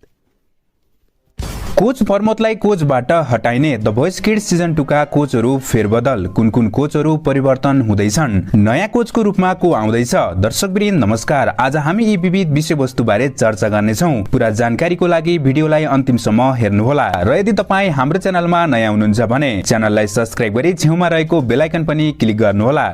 कोच प्रमोदलाई कोचबाट हटाइने द भोइस किड्स सिजन 2 का कोचहरू फेरबदल। कुन कोचहरू परिवर्तन हुँदैछन्? नयाँ कोचको रूपमा को आउँदैछ? दर्शकवृन्द नमस्कार। आज हामी यी विविध विषयवस्तुबारे चर्चा गर्नेछौँ। पूरा जानकारीको लागि भिडियोलाई अन्तिमसम्म हेर्नुहोला र यदि तपाईँ हाम्रो च्यानलमा नयाँ हुनुहुन्छ भने च्यानललाई सब्स्क्राइब गरी छेउमा रहेको बेल आइकन पनि क्लिक गर्नुहोला।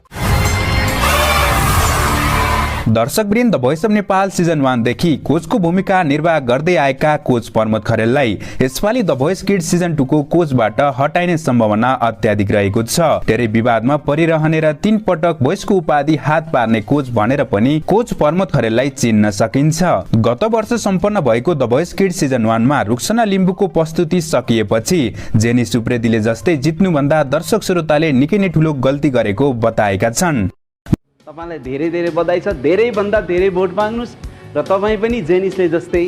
दर्शकवृन्द, the voice of Nepal season 1 देखि कोचको भूमिका निर्वाह गर्दै आएका कोच प्रमोद खरेललाई यसपालि द भोइस किड्स सिजन 2 को कोचबाट हटाइने सम्भावना अत्याधिक रहेको छ। धेरै विवादमा परिरहने र 3 पटक भोइसको उपाधि हात पार्ने कोच भनेर पनि कोच प्रमोद खरेललाई चिन्न सकिन्छ। गत वर्ष सम्पन्न भएको द भोइस किड्स सिजन 1 मा रुक्सना लिम्बुको प्रस्तुति सकिएपछि जेनी सुप्रेतीले जस्तै जित्नुभन्दा दर्शक श्रोताले निकै नै ठूलो गल्ती गरेको बताएका छन्। तपाईँलाई धेरै धेरै बधाई छ। धेरैभन्दा धेरै भोट माग्नुहोस् र तपाईँ पनि जेनिसले जस्तै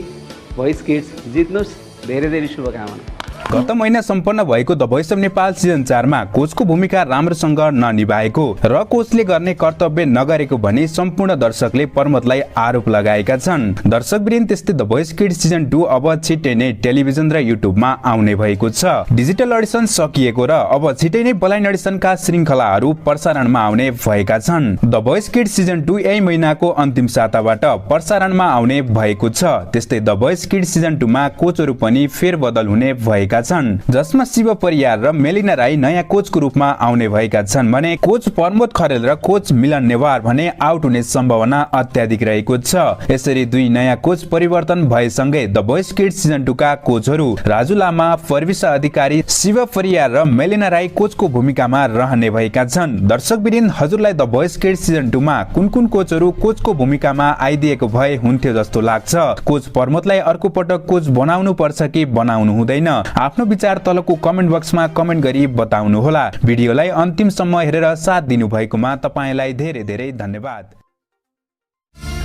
भोइस किड्स जित्नुहोस्। धेरै धेरै शुभकामना। गत महिना सम्पन्न भएको the voice of Nepal season 4 मा कोचको भूमिका राम्रोसँग ननिभाएको र कोचले गर्ने कर्तव्य नगरेको भनी सम्पूर्ण दर्शकले प्रमोदलाई आरोप लगाएका छन्। दर्शकवृन्द, त्यस्तै द भोइस किड्स सिजन 2 अब छिट्टै नै टेलिभिजन र युट्युबमा आउने भएको छ। डिजिटल अडिसन सकिएको र अब छिट्टै नै बलाइन अडिसनका श्रृङ्खलाहरू प्रसारणमा आउने भएका छन्। द भोइस किड्स सिजन 2 यही महिनाको अन्तिम साताबाट प्रसारणमा आउने भएको छ। त्यस्तै द भोइस किड्स सिजन 2 मा कोचहरू पनि फेरबदल हुने भएका छन्, जसमा शिव परियार र मेलिना राई नयाँ कोचको रूपमा आउने भएका छन् भने कोच प्रमोद खरेल र कोच मिलन नेवार भने आउट हुने सम्भावना अत्याधिक रहेको छ। यसरी दुई नयाँ कोच परिवर्तन भएसँगै द भोइस किड्स सिजन 2 का कोचहरू राजु लामा, फर्विसा अधिकारी, शिव परियार र मेलिना राई कोचको भूमिकामा रहने भएका छन्। दर्शकवृन्द, हजुरलाई द भोइस किड्स सिजन 2 मा कुन कोचहरू कोचको भूमिकामा आइदिएको भए हुन्थ्यो जस्तो लाग्छ? कोच प्रमोदलाई अर्को पटक कोच बनाउनु पर्छ कि बनाउनु हुँदैन? आफ्नो विचार तलको कमेन्ट बक्समा कमेन्ट गरी बताउनुहोला। भिडियोलाई अन्तिमसम्म हेरेर साथ दिनुभएकोमा तपाईलाई धेरै धेरै धन्यवाद।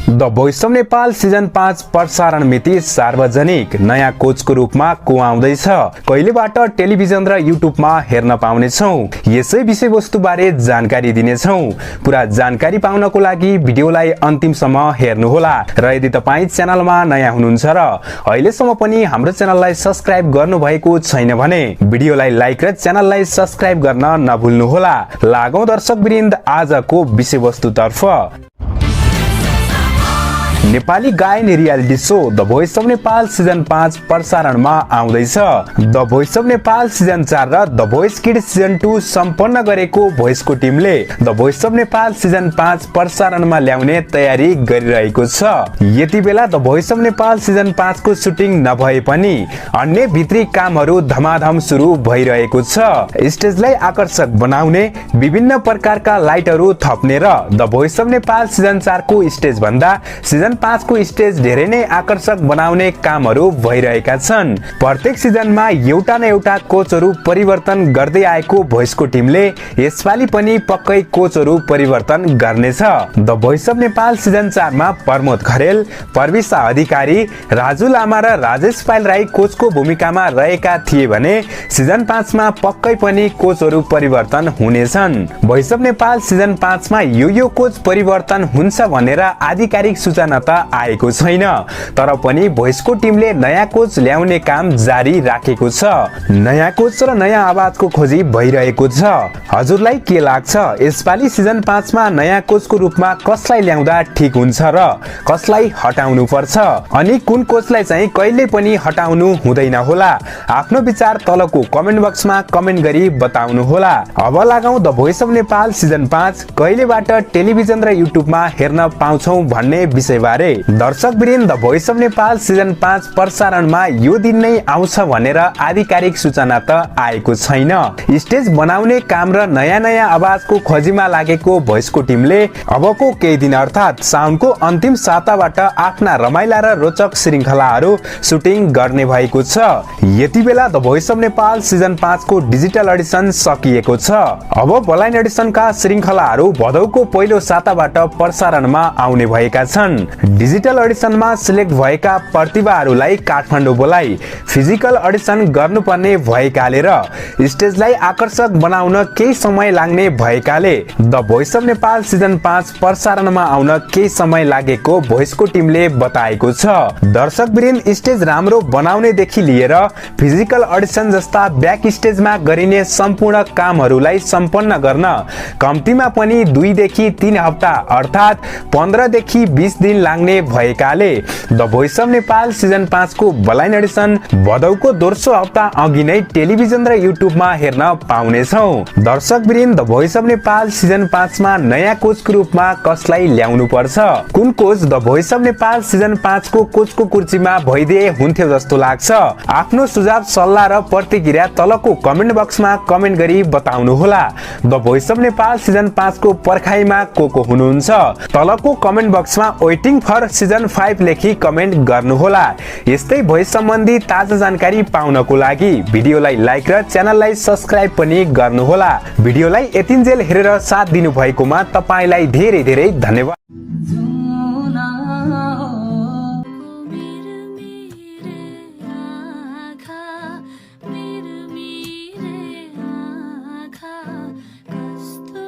The voice of Nepal season 5 प्रसारण मिति सार्वजनिक। नयाँ कोचको रूपमा को आउँदैछ? कहिलेबाट टेलिभिजन र युट्युबमा हेर्न पाउनेछौँ? यसै विषयवस्तु बारे जानकारी दिनेछौँ। पूरा जानकारी पाउनको लागि भिडियोलाई अन्तिमसम्म हेर्नुहोला र यदि तपाईँ च्यानलमा नयाँ हुनुहुन्छ र अहिलेसम्म पनि हाम्रो च्यानललाई सब्स्क्राइब गर्नुभएको छैन भने भिडियोलाई लाइक र च्यानललाई सब्स्क्राइब गर्न नभुल्नुहोला। लागौं दर्शकवृन्द आजको विषयवस्तुतर्फ। नेपाली गायन reality show the voice of Nepal season 5 प्रसारणमा आउँदैछ। The voice of Nepal season 4 र द भोइस किड्स सिजन 2 सम्पन्न गरेको भोइसको टिमले the voice of Nepal season 5 प्रसारणमा ल्याउने तयारी गरिरहेको छ। यति बेला the voice of Nepal season 5 को सुटिङ नभए पनि अन्य भित्री कामहरू धमाधम सुरु भइरहेको छ। स्टेजलाई आकर्षक बनाउने, विभिन्न प्रकारका लाइटहरू थप्ने र the voice of Nepal season 4 को स्टेज भन्दा सिजन 5 को स्टेज धेरै नै आकर्षक बनाउने कामहरू भइरहेका छन्। प्रत्येक सिजनमा एउटा न एउटा कोचहरू परिवर्तन गर्दै आएको भोइसको टिमले यसपालि पनि पक्कै कोचहरू परिवर्तन गर्नेछ। The voice of Nepal season 4 मा प्रमोद खरेल, पर्विसा अधिकारी, राजु लामा र राजेश पाइल राई कोचको भूमिकामा रहेका थिए भने सिजन 5 मा पक्कै पनि कोचहरू परिवर्तन हुनेछन्। भोइस अफ नेपाल सिजन 5 मा यो कोच परिवर्तन हुन्छ भनेर आधिकारिक सूचना त आएको छैन, तर पनि भोइसको टिमले नयाँ कोच ल्याउने काम जारी राखेको छ। नयाँ कोच र नयाँ आवाजको खोजी भइरहेको छ। हजुरलाई के लाग्छ? यसपालि सिजन 5 मा नयाँ कोचको रूपमा कसलाई ल्याउँदा ठिक हुन्छ र कसलाई हटाउनु पर्छ? अनि कुन कोचलाई चाहिँ कहिले पनि हटाउनु हुँदैन होला? आफ्नो विचार तलको कमेन्ट बक्समा कमेन्ट गरी बताउनु होला। अब लागौं the voice of Nepal season 5 कहिलेबाट टेलिभिजन र युट्युबमा हेर्न पाउँछौं भन्ने विषयबारे अरे दर्शक वृन्द the voice of Nepal season 5 प्रसारणमा यो दिन नै आउँछ भनेर आधिकारिक सूचना त आएको छैन। स्टेज बनाउने काम र नयाँ नयाँ आवाजको खोजीमा लागेको भोइसको टिमले अबको केही दिन अर्थात् साउनको अन्तिम साताबाट आफ्ना रमाइला र रोचक श्रृङ्खलाहरू सुटिङ गर्ने भएको छ। यति बेला the voice of Nepal season 5 को डिजिटल अडिसन सकिएको छ। अब ब्लाइन्ड अडिसनका श्रृङ्खलाहरू भदौको पहिलो साताबाट प्रसारणमा आउने भएका छन्। डिजिटल अडिसनमा सिलेक्ट भएका प्रतिभाहरूलाई काठमाडौँ बोलाई फिजिकल अडिसन गर्नुपर्ने भएकाले र स्टेजलाई आकर्षक बनाउन केही समय लाग्ने भएकाले the voice of Nepal season 5 प्रसारणमा आउन केही समय लागेको भोइसको टिमले बताएको छ। दर्शक वृन्द स्टेज राम्रो बनाउनेदेखि लिएर फिजिकल अडिसन जस्ता ब्याक स्टेजमा गरिने सम्पूर्ण कामहरूलाई सम्पन्न गर्न कम्तीमा पनि 2 देखि 3 हप्ता अर्थात् 15 देखि 20 दिन लाग्ने भएकाले the voice of Nepal season 5 को ब्लाइन्ड अडिसन भदौको दोस्रो हप्ता अघि नै टेलिभिजन र युट्युबमा हेर्न पाउनेछौँ। दर्शक वृन्द the voice of Nepal season 5 मा नयाँ कोचको रूपमा कसलाई ल्याउनु पर्छ, कुन coach the voice of Nepal season 5 को कोचको कुर्सीमा भइदिए हुन्थ्यो जस्तो लाग्छ? आफ्नो सुझाव सल्लाह र प्रतिक्रिया तलको कमेन्ट बक्समा कमेन्ट गरी बताउनु होला। The voice of Nepal season 5 को पर्खाइमा को हुनुहुन्छ? तलको कमेन्ट बक्समा वेटिङ फर सिजन 5 लेखी कमेन्ट गर्नुहोला। यस्तै भोइस सम्बन्धी ताजा जानकारी पाउनको लागि भिडियोलाई लाइक र च्यानललाई सब्स्क्राइब पनि गर्नुहोला। भिडियोलाई यतिन्जेल हेरेर साथ दिनु भएकोमा तपाईलाई धेरै धेरै धन्यवाद। कस्तो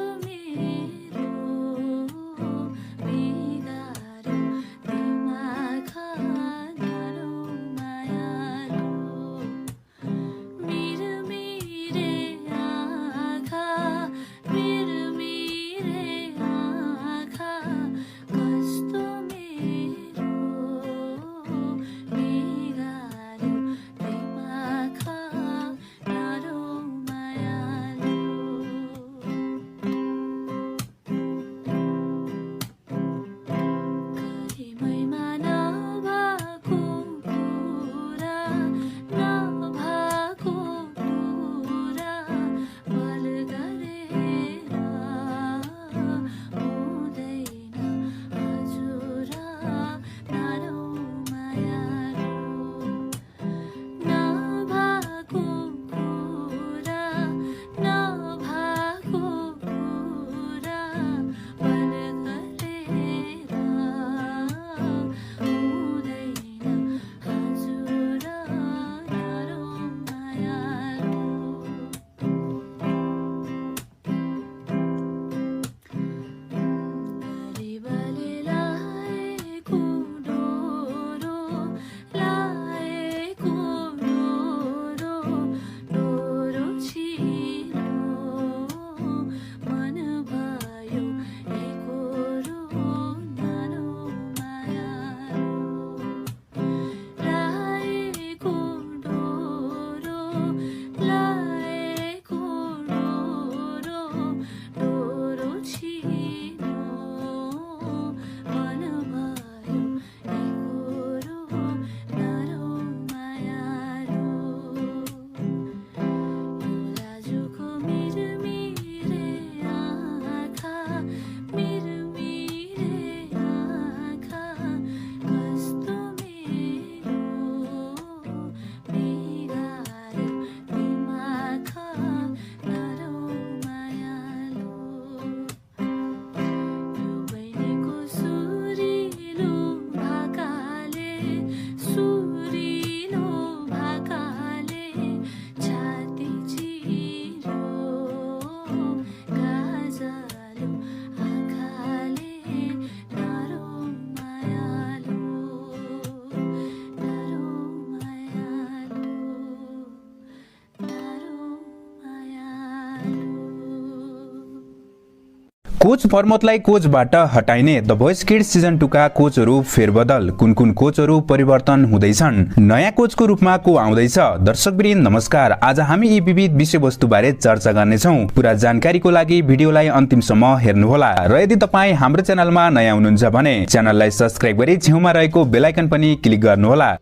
कोच प्रमोदलाई कोचबाट हटाइने द भोइस किड्स सिजन 2 का कोचहरू फेरबदल कुन कोचहरू परिवर्तन हुँदैछन् नयाँ कोचको रूपमा को आउँदैछ दर्शकवृन्द नमस्कार आज हामी यी विविध विषयवस्तुबारे चर्चा गर्नेछौँ पूरा जानकारीको लागि भिडियोलाई अन्तिमसम्म हेर्नुहोला र यदि तपाईँ हाम्रो च्यानलमा नयाँ हुनुहुन्छ भने च्यानललाई सब्स्क्राइब गरी छेउमा रहेको बेल आइकन पनि क्लिक गर्नुहोला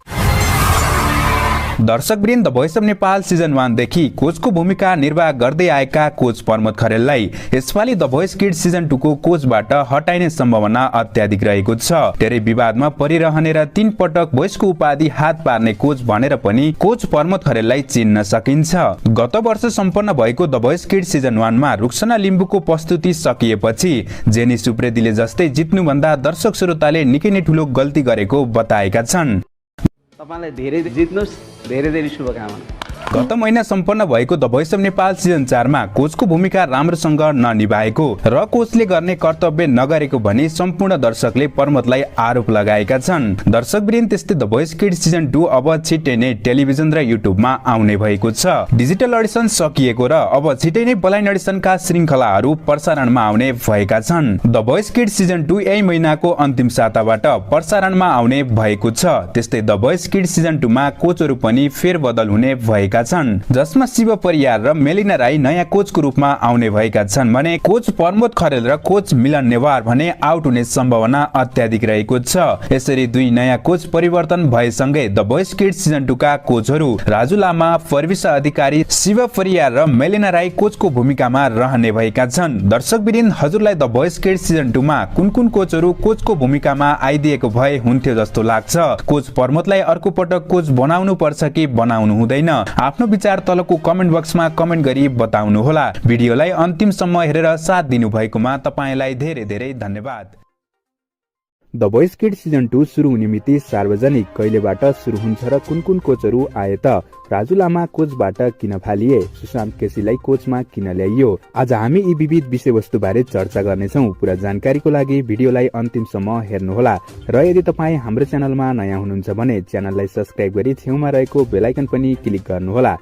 दर्शकवृन्द the voice of Nepal season 1 देखि कोचको भूमिका निर्वाह गर्दै आएका कोच प्रमोद खरेललाई यसपालि द भोइस किड्स सिजन 2 को कोचबाट हटाइने सम्भावना अत्याधिक रहेको छ धेरै विवादमा परिरहने र 3 पटक भोइसको उपाधि हात पार्ने कोच भनेर पनि कोच प्रमोद खरेललाई चिन्न सकिन्छ गत वर्ष सम्पन्न भएको द भोइस किड्स सिजन 1 मा रुक्सना लिम्बुको प्रस्तुति सकिएपछि जेनी सुप्रेतीले जस्तै जित्नुभन्दा दर्शक श्रोताले निकै नै ठूलो गल्ती गरेको बताएका छन् तपाईँलाई धेरै जित्नुस् धेरै धेरै शुभकामना गत महिना सम्पन्न भएको the voice of Nepal season 4 मा कोचको भूमिका राम्रोसँग ननिभाएको र कोचले गर्ने कर्तव्य नगरेको भनी सम्पूर्ण दर्शकले प्रमोदलाई आरोप लगाएका छन् दर्शकवृन्द त्यस्तै द भोइस किड्स सिजन 2 अब छिट्टै नै टेलिभिजन र युट्युबमा आउने भएको छ डिजिटल अडिसन सकिएको र अब छिट्टै नै ब्लाइन्ड अडिसनका श्रृङ्खलाहरू प्रसारणमा आउने भएका छन् द भोइस किड्स सिजन 2 यही महिनाको अन्तिम साताबाट प्रसारणमा आउने भएको छ त्यस्तै द भोइस किड्स सिजन 2 मा कोचहरू पनि फेरबदल हुने भएका छन् जसमा शिव परियार र मेलिना राई नयाँ कोचको रूपमा आउने भएका छन् भने कोच प्रमोद खरेल र कोच मिलन नेवार भने आउट हुने सम्भावना अत्याधिक रहेको छ यसरी दुई नयाँ कोच परिवर्तन भएसँगै द भोइस किड्स सिजन 2 का कोचहरू राजु लामा परविसा अधिकारी शिव परियार र मेलिना राई कोचको भूमिकामा रहने भएका छन् दर्शकवृन्द हजुरलाई द भोइस किड्स सिजन 2 मा कुन कोचहरू कोचको भूमिकामा आइदिएको भए हुन्थ्यो जस्तो लाग्छ कोच प्रमोदलाई अर्को पटक कोच बनाउनु पर्छ कि बनाउनु हुँदैन आफ्नो विचार तलको कमेन्ट बक्समा कमेन्ट गरी बताउनु होला भिडियोलाई अन्तिमसम्म हेरेर साथ दिनु भएकोमा तपाईलाई धेरै धेरै धन्यवाद द भोइस किड्स सिजन 2 सुरु हुने मिति सार्वजनिक कहिलेबाट सुरु हुन्छ र कुन कोचहरू आए त राजु लामा कोचबाट किन फालिए सुशान्त केसीलाई कोचमा किन ल्याइयो आज हामी यी विविध विषयवस्तुबारे चर्चा गर्नेछौँ पूरा जानकारीको लागि भिडियोलाई अन्तिमसम्म हेर्नुहोला र यदि तपाईँ हाम्रो च्यानलमा नयाँ हुनुहुन्छ भने च्यानललाई सब्स्क्राइब गरी छेउमा रहेको बेल आइकन पनि क्लिक गर्नुहोला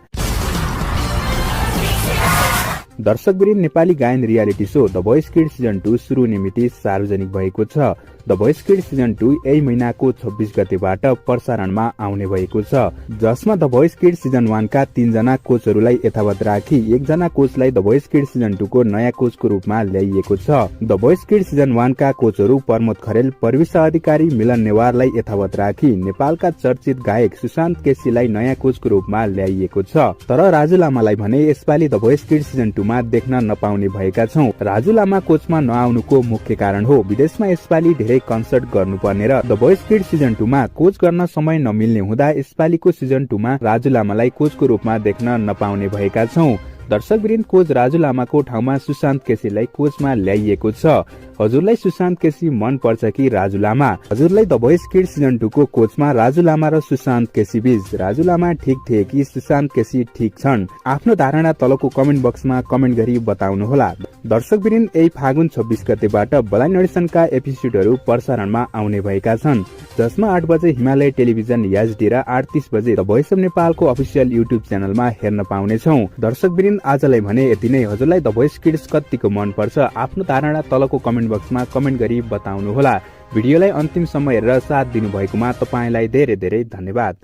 दर्शकवृन्द नेपाली गायन reality show the voice kids season 2 सुरु हुने मिति सार्वजनिक भएको छ द भोइस किड्स सिजन 2 यही महिनाको 26 गतेबाट प्रसारणमा आउने भएको छ जसमा द भोइस किड्स सिजन 1 का 3 जना कोचहरूलाई यथावत राखी एकजना कोचलाई द भोइस किड्स सिजन 2 को नयाँ कोचको रूपमा ल्याइएको छ द भोइस किड्स सिजन 1 का कोचहरू प्रमोद खरेल परविसा अधिकारी मिलन नेवारलाई यथावत राखी नेपालका चर्चित गायक सुशान्त केसीलाई नयाँ कोचको रूपमा ल्याइएको छ तर राजु लामालाई भने यसपालि द भोइस किड्स सिजन 2 मा देख्न नपाउने भएका छौं राजु लामा कोचमा नआउनुको मुख्य कारण हो विदेशमा यसपालि धेरै कन्सर्ट गर्नुपर्ने र द भोइस किड्स सिजन 2 मा कोच गर्न समय नमिल्ने हुँदा यसपालिको सिजन 2 मा राजु लामालाई कोचको रूपमा देख्न नपाउने भएका छौं दर्शकवृन्द कोच राजु लामाको ठाउँमा सुशान्त केसीलाई कोचमा ल्याइएको छ हजुरलाई सुशान्त केसी मन पर्छ कि राजु लामा हजुरलाई द भोइस किड्स सिजन 2 को कोचमा राजु लामा र सुशान्त केसी बीच राजु लामा ठीक थिए कि सुशान्त केसी ठीक छन् आफ्नो धारणा तलको कमेन्ट बक्समा कमेन्ट गरी बताउनु होला दर्शकवृन्द यही फागुन 26 गतेबाट ब्लाइन्ड अडिसनका एपिसोडहरू प्रसारणमा आउने भएका छन् जसमा 8 बजे हिमालय टेलिभिजन एचडी र 8:30 बजे द भोइस अफ नेपालको अफिसियल युट्युब च्यानलमा हेर्न पाउनेछौं दर्शकवृन्द आजलाई भने यति नै हजुरलाई द भोइस किड्स कतिको मन पर्छ आफ्नो धारणा तलको कमेन्ट बक्समा कमेन्ट गरी बताउनु होला भिडियोलाई अन्तिमसम्म हेरेर साथ दिनु भएकोमा तपाईलाई धेरै धेरै धन्यवाद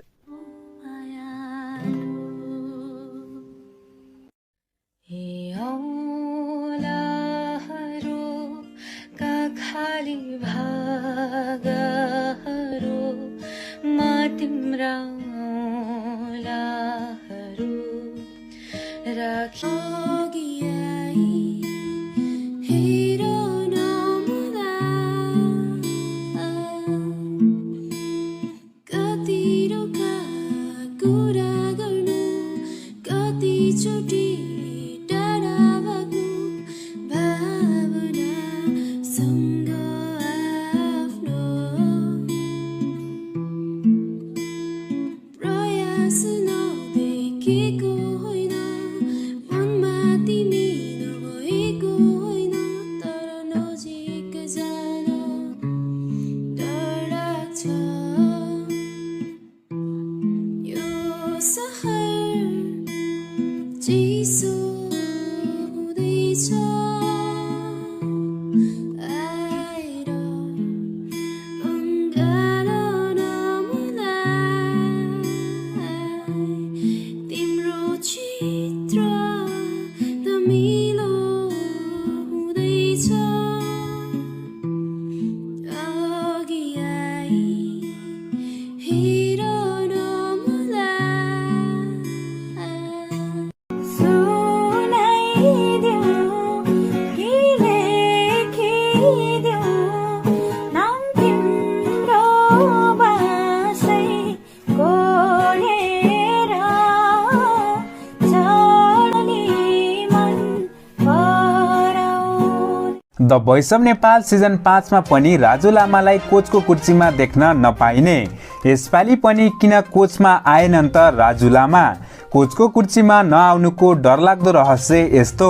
the voice of Nepal season 5 मा पनि राजु लामालाई कोचको कुर्सीमा देख्न नपाइने। यसपालि पनि किन कोचमा आएनन् त राजु लामा? कोचको कुर्सीमा नआउनुको डरलाग्दो रहस्य यस्तो।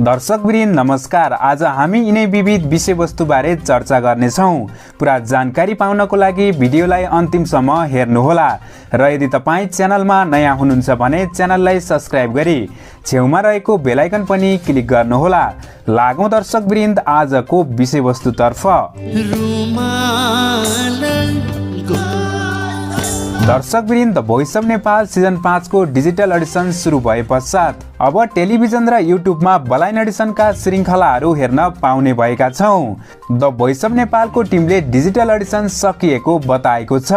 दर्शकवृन्द नमस्कार, आज हामी यिनै विविध विषयवस्तुबारे चर्चा गर्नेछौँ। पुरा जानकारी पाउनको लागि भिडियोलाई अन्तिमसम्म हेर्नुहोला र यदि तपाईँ च्यानलमा नयाँ हुनुहुन्छ भने च्यानललाई सब्स्क्राइब गरी छेउमा रहेको बेल आइकन पनि क्लिक गर्नुहोला। लागौँ दर्शकवृन्द आजको विषयवस्तुतर्फ। दर्शकवृन्द, the voice of Nepal season 5 को डिजिटल अडिसन सुरु भए पश्चात अब टेलिभिजन र युट्युबमा ब्लाइन्ड अडिसनका श्रृङ्खलाहरू हेर्न पाउने भएका छौँ। द भोइस अफ नेपालको टिमले डिजिटल अडिसन सकिएको बताएको छ।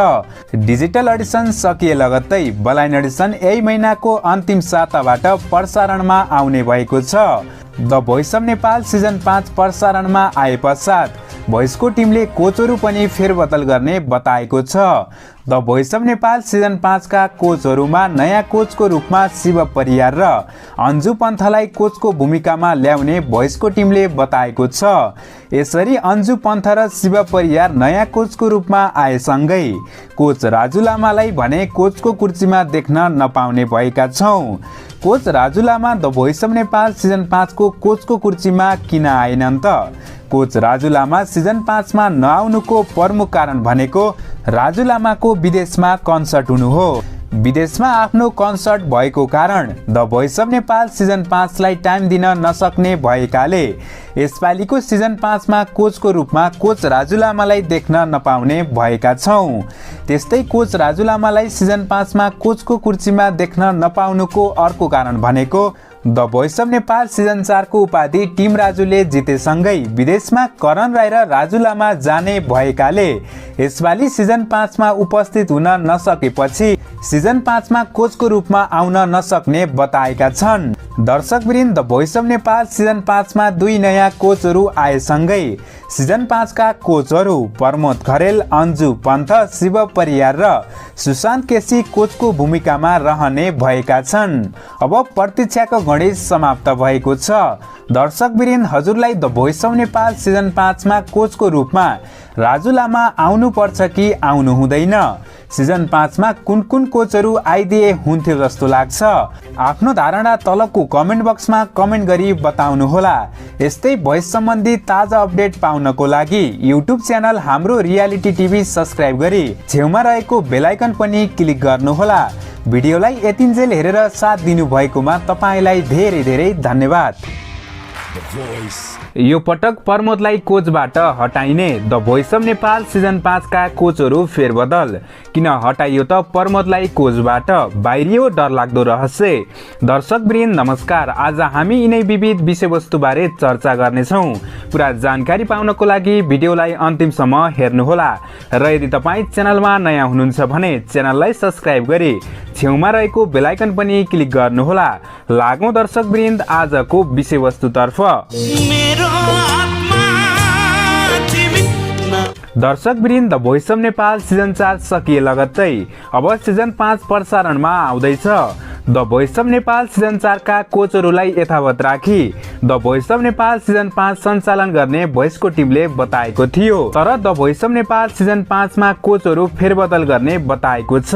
डिजिटल अडिसन सकिए लगत्तै ब्लाइन्ड अडिसन यही महिनाको अन्तिम साताबाट प्रसारणमा आउने भएको छ। The voice of Nepal season 5 प्रसारणमा आए पश्चात भोइसको टिमले कोचहरू पनि फेरबदल गर्ने बताएको छ। The voice of Nepal season 5 का कोचहरूमा नयाँ कोचको रूपमा शिव परियार र अन्जु पन्थलाई कोचको भूमिकामा ल्याउने भोइसको टिमले बताएको छ। यसरी अन्जु पन्थ र शिव परियार नयाँ कोचको रूपमा आएसँगै कोच राजु लामालाई भने कोचको कुर्सीमा देख्न नपाउने भएका छौँ। Coach Raju Lama the voice of Nepal season 5 को कोचको कुर्सीमा किन आएनन् त? कोच राजु लामा सिजन 5 मा नआउनुको प्रमुख कारण भनेको राजु लामाको विदेशमा कन्सर्ट हुनु हो। विदेशमा आफ्नो कन्सर्ट भएको कारण the voice of Nepal season 5 लाई टाइम दिन नसक्ने भएकाले यसपालिको सिजन 5 मा कोचको रूपमा कोच राजु लामालाई देख्न नपाउने भएका छौँ। त्यस्तै कोच राजु लामालाई सिजन 5 मा कोचको कुर्सीमा देख्न नपाउनुको अर्को कारण भनेको the voice of Nepal season 4 को उपाधि टिम राजुले जितेसँगै विदेशमा करण राई र राजु लामा जाने भएकाले यसपालि सिजन 5 मा उपस्थित हुन नसकेपछि सिजन 5 मा कोचको रूपमा आउन नसक्ने बताएका छन्। दर्शकवृन्द, the voice of Nepal season 5 मा दुई नयाँ कोचहरू आएसँगै सिजन 5 का कोचहरू प्रमोद खरेल, अन्जु पन्थ, शिव परियार र सुशान्त केसी कोचको भूमिकामा रहने भएका छन्। अब प्रतीक्षाको गणेश समाप्त भएको छ। दर्शकवृन्द, हजुरलाई the voice of Nepal season 5 मा कोचको रूपमा राजु लामा आउनु पर्छ कि आउनु हुँदैन? सिजन 5 मा कुन कुन कोचहरू आइदिए हुन्थ्यो जस्तो लाग्छ? आफ्नो धारणा तलको कमेन्ट बक्समा कमेन्ट गरी बताउनुहोला। यस्तै भोइस सम्बन्धी ताजा अपडेट पाउनको लागि युट्युब च्यानल हाम्रो रियालिटी टिभी सब्स्क्राइब गरी छेउमा रहेको बेल आइकन पनि क्लिक गर्नुहोला। भिडियोलाई यतिन्जेल हेरेर साथ दिनुभएकोमा तपाईँलाई धेरै धेरै धन्यवाद। यो पटक प्रमोदलाई कोचबाट हटाइने। The voice of Nepal season 5 का कोचहरू फेरबदल किन हटाइयो त प्रमोदलाई कोचबाट? बाहिरियो डरलाग्दो रहस्य। दर्शकवृन्द नमस्कार, आज हामी यिनै विविध विषयवस्तुबारे चर्चा गर्नेछौँ। पुरा जानकारी पाउनको लागि भिडियोलाई अन्तिमसम्म हेर्नुहोला र यदि तपाईँ च्यानलमा नयाँ हुनुहुन्छ भने च्यानललाई सब्स्क्राइब गरी छेउमा रहेको बेल आइकन पनि क्लिक गर्नुहोला। लागौँ दर्शकवृन्द आजको विषयवस्तुतर्फ। दर्शकवृन्द, the voice of Nepal season 4 सकिए लगत्तै अब सिजन 5 प्रसारणमा आउँदैछ। The voice of Nepal season 4 का कोचहरूलाई यथावत राखी the voice of Nepal season 5 सञ्चालन गर्ने भोइसको टिमले बताएको थियो। तर the voice of Nepal season 5 मा कोचहरू फेरबदल गर्ने बताएको छ,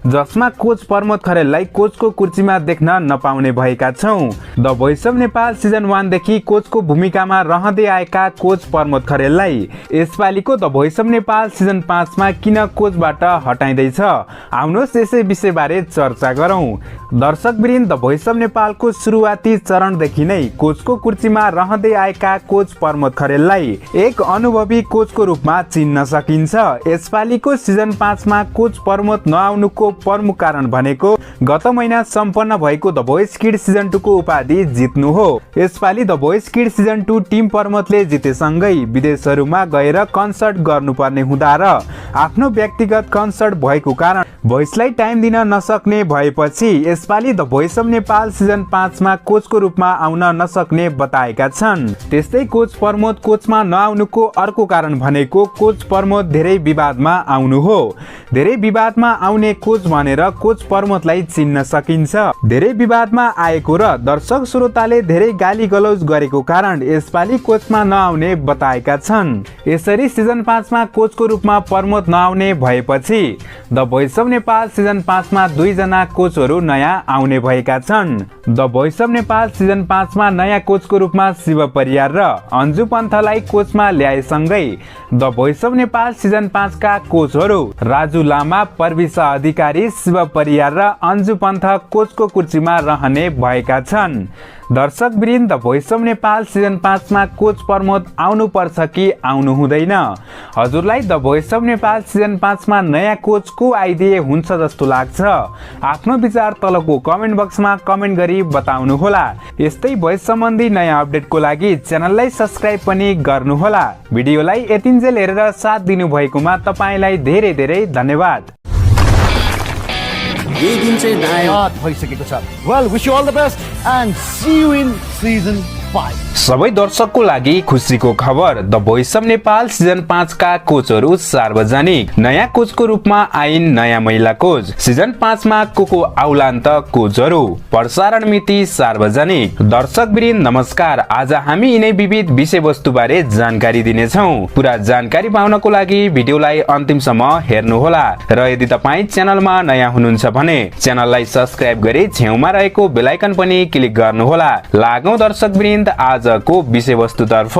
जसमा कोच प्रमोद खरेललाई कोचको कुर्सीमा देख्न नपाउने भएका छौँ। The voice of Nepal season 1 देखि कोचको भूमिकामा रहँदै आएका कोच प्रमोद खरेललाई यसपालिको the voice of Nepal season 5 मा किन कोचबाट हटाइँदैछ? आउनुहोस् यसै विषयबारे चर्चा गरौँ। दर्शकवृन्द, द भोइस अफ नेपालको सुरुवाती चरणदेखि नै कोचको कुर्सीमा रहँदै आएका कोच प्रमोद खरेललाई एक अनुभवी कोचको रूपमा चिन्न सकिन्छ। यसपालिको सिजन 5 मा कोच प्रमोद नआउनुको प्रमुख कारण भनेको गत महिना सम्पन्न भएको द भोइस किड सिजन 2 को उपाधि जित्नु हो। यसपालि the voice kid season 2 team प्रमोदले जितेसँगै विदेशहरूमा गएर कन्सर्ट गर्नुपर्ने हुँदा र आफ्नो व्यक्तिगत कन्सर्ट भएको कारण भोइसलाई टाइम दिन नसक्ने भएपछि यसपालि the voice of Nepal season 5 मा कोचको रूपमा आउन नसक्ने बताएका छन्। त्यस्तै कोच प्रमोद कोचमा नआउनुको अर्को कारण भनेको कोच प्रमोद धेरै विवादमा आउनु हो। धेरै विवादमा आउने कोच भनेर कोच प्रमोदलाई चिन्न सकिन्छ। धेरै विवादमा आएको र दर्शक श्रोताले धेरै गाली गलौज गरेको कारण यसपालि कोचमा नआउने बताएका छन्। यसरी सिजन 5 मा कोचको रूपमा प्रमोद नआउने भएपछि the voice of Nepal season 5 मा 2 जना कोचहरू नयाँ आउने भएका छन्। The voice of Nepal season 5 मा नयाँ कोचको रूपमा शिव परियार र अन्जु पन्थलाई कोचमा ल्याएसँगै the voice of Nepal season 5 का कोचहरू राजु लामा, प्रविशा अधिकारी, शिव परियार र अन्जु पन्थ कोचको कुर्सीमा रहने भएका छन्। दर्शक वृन्द the voice of Nepal season 5 मा कोच प्रमोद आउनु पर्छ कि आउनु हुँदैन? हजुरलाई the voice of Nepal season 5 मा नयाँ कोच को आइदिए हुन्छ जस्तो लाग्छ? आफ्नो विचार तलको कमेन्ट बक्समा कमेन्ट गरी बताउनु होला। यस्तै भोइस सम्बन्धी नयाँ अपडेटको लागि च्यानललाई सब्स्क्राइब पनि गर्नुहोला। भिडियोलाई यतिन्जेल हेरेर साथ दिनु भएकोमा तपाईलाई धेरै धेरै धन्यवाद। यही दिन चाहिँ दायाँ भइसकेको छ। Well wish you all the best and see you in season 5। सबै दर्शकको लागि खुसीको खबर, the voice of Nepal season 5 का कोचहरू सार्वजनिक। नयाँ कोचको रूपमा आइन् नयाँ महिला कोच। सिजन 5 मा को आउलान् त कोचहरू। प्रसारण मिति सार्वजनिक। दर्शक वृन्द नमस्कार। आज हामी यिनै विविध विषयवस्तु बारे जानकारी दिनेछौँ। पुरा जानकारी पाउनको लागि भिडियोलाई अन्तिमसम्म हेर्नुहोला र यदि तपाईँ च्यानलमा नयाँ हुनुहुन्छ भने च्यानललाई सब्स्क्राइब गरी छेउमा रहेको बेल आइकन पनि क्लिक गर्नुहोला। लागौं दर्शक वृन्द आजको विषयवस्तुतर्फ।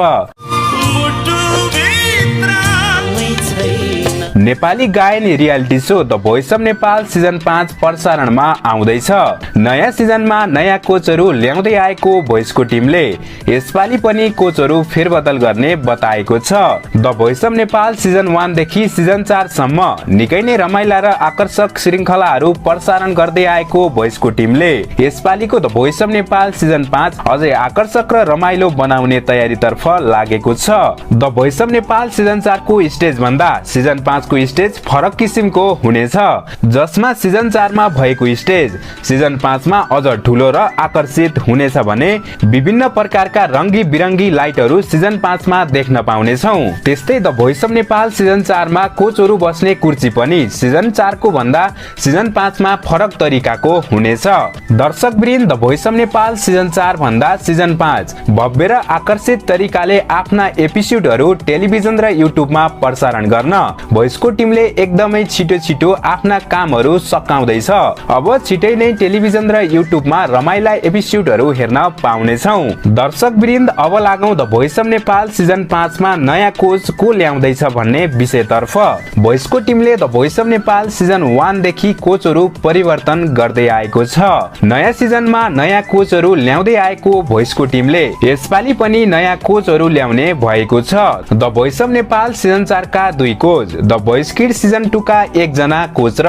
नेपाली गायन reality show the voice of Nepal season 5 प्रसारणमा आउँदैछ। नयाँ सिजनमा नयाँ कोचहरू ल्याउँदै आएको भोइसको टिमले यसपालि पनि कोचहरू फेरबदल गर्ने बताएको छ। The voice of Nepal season 1 देखि सिजन 4 सम्म निकै नै रमाइला र आकर्षक श्रृङ्खलाहरू प्रसारण गर्दै आएको भोइसको टिमले यसपालिको the voice of Nepal season 5 अझै आकर्षक र रमाइलो बनाउने तयारीतर्फ लागेको छ। The voice of Nepal season 4 को स्टेज भन्दा सिजन 5 को स्टेज फरक किसिमको हुनेछ, जसमा सिजन 4 मा भएको स्टेज सिजन 5 मा अझ ठुलो र आकर्षित हुनेछ भने विभिन्न प्रकारका रङ्गी बिरङ्गी लाइटहरू सिजन 5 मा देख्न पाउनेछौँ। त्यस्तै the voice of Nepal season 4 मा कोचहरू बस्ने कुर्सी पनि सिजन 4 को भन्दा सिजन 5 मा फरक तरिकाको हुनेछ। दर्शक वृन्द the voice of Nepal season 4 भन्दा सिजन 5 भव्य र आकर्षित तरिकाले आफ्ना एपिसोडहरू टेलिभिजन र युट्युबमा प्रसारण गर्न भोइसको टिमले एकदमै छिटो आफ्ना कामहरू सकाउँदैछ। अब छिटै नै टेलिभिजन र युट्युबमा रमाइला एपिसोडहरू हेर्न पाउनेछौँ। दर्शक वृन्द अब लागौं the voice of Nepal season 5 मा नयाँ कोच को ल्याउँदैछ भन्ने विषयतर्फ। भोइसको टिमले the voice of Nepal season 1 देखि कोचहरू परिवर्तन गर्दै आएको छ। नयाँ सिजनमा नयाँ कोचहरू ल्याउँदै आएको भोइसको टिमले यसपालि पनि नयाँ कोचहरू ल्याउने भएको छ। The voice of Nepal season 4 का 2 coach, the voice kids season 2 का 1 जना कोच र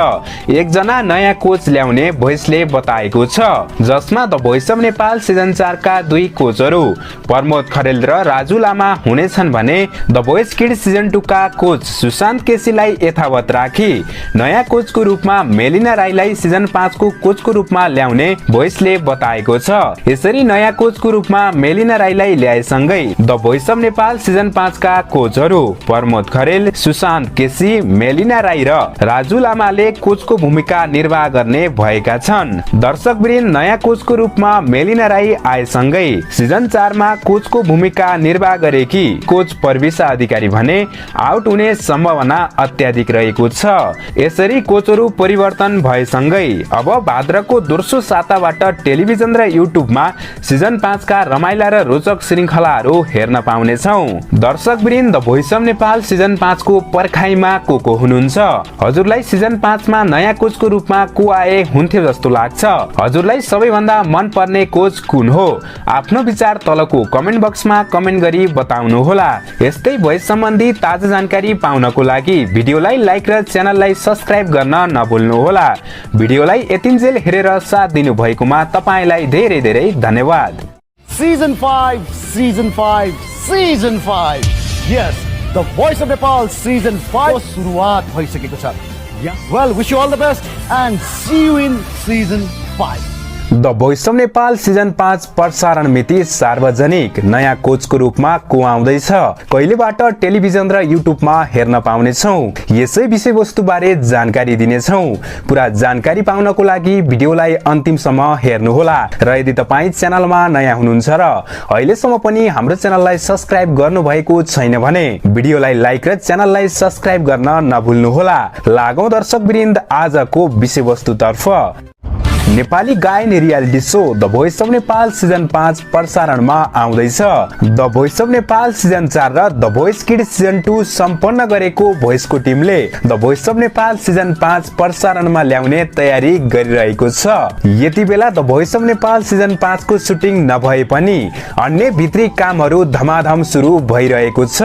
1 जना नयाँ कोच ल्याउने भोइसले बताएको छ, जसमा the voice of Nepal season 4 का 2 कोचहरू प्रमोद खरेल र राजु लामा हुनेछन् भने द भोइस किड्स सिजन 2 का कोच सुशान्त केसीलाई यथावत राखी नयाँ कोचको रूपमा मेलिना राईलाई सिजन 5 को कोचको रूपमा ल्याउने भोइसले बताएको छ। यसरी नयाँ कोचको रूपमा मेलिना राईलाई ल्याएसँगै the voice of Nepal season 5 का कोचहरू प्रमोद खरेल, सुशान्त केसी, मेलिना राई र राजु लामाले कोचको भूमिका निर्वाह गर्ने भएका छन्। दर्शक वृन्द नयाँ कोचको रूपमा मेलिना राई आएसँगै सिजन 4 मा कोचको भूमिका निर्वाह गरेकी कोच प्रविशा अधिकारी भने आउट हुने सम्भावना अत्याधिक रहेको छ। यसरी कोचहरू परिवर्तन भएसँगै अब भाद्रको दोस्रो साताबाट टेलिभिजन र युट्युबमा सिजन 5 का रमाइला र रोचक श्रृङ्खलाहरू हेर्न पाउनेछौँ। दर्शक वृन्द the voice of Nepal season 5 को पर्खाइमा को हुनुहुन्छ? हजुरलाई सिजन 5 मा नयाँ कोचको रूपमा को आए हुन्थ्यो जस्तो लाग्छ? हजुरलाई सबैभन्दा मन पर्ने कोच कुन हो? आफ्नो विचार तलको कमेन्ट बक्समा कमेन्ट गरी बताउनु होला। यस्तै भोइस सम्बन्धी ताजा जानकारी पाउनको लागि भिडियोलाई लाइक र च्यानललाई सब्स्क्राइब गर्न नभुल्नु होला। भिडियोलाई यतिन्जेल हेरेर साथ दिनु भएकोमा तपाईलाई धेरै धेरै धन्यवाद। Season 5 Yes, The Voice of Nepal Season 5 को सुरुवात भइसकेको छ। Yeah. Well, wish you all the best and see you in season 5. The voice of Nepal season 5 प्रसारण मिति सार्वजनिक नयाँ कोचको रूपमा को आउँदैछ, कहिलेबाट टेलिभिजन र युट्युबमा हेर्न पाउनेछौँ, यसै विषयवस्तुबारे जानकारी दिनेछौँ। पुरा जानकारी पाउनको लागि भिडियोलाई अन्तिमसम्म हेर्नुहोला र यदि तपाईँ च्यानलमा नयाँ हुनुहुन्छ र अहिलेसम्म पनि हाम्रो च्यानललाई सब्स्क्राइब गर्नुभएको छैन भने भिडियोलाई लाइक र च्यानललाई सब्स्क्राइब गर्न नभुल्नुहोला। लागौं दर्शकवृन्द आजको विषयवस्तुतर्फ। नेपाली गायन reality show the voice of Nepal season 5 प्रसारणमा आउँदैछ। The voice of Nepal season 4 र द भोइस किड्स सिजन 2 सम्पन्न गरेको भोइसको टिमले the voice of Nepal season 5 प्रसारणमा ल्याउने तयारी गरिरहेको छ। यति बेला the voice of Nepal season 5 को सुटिङ नभए पनि अन्य भित्री कामहरू धमाधम सुरु भइरहेको छ।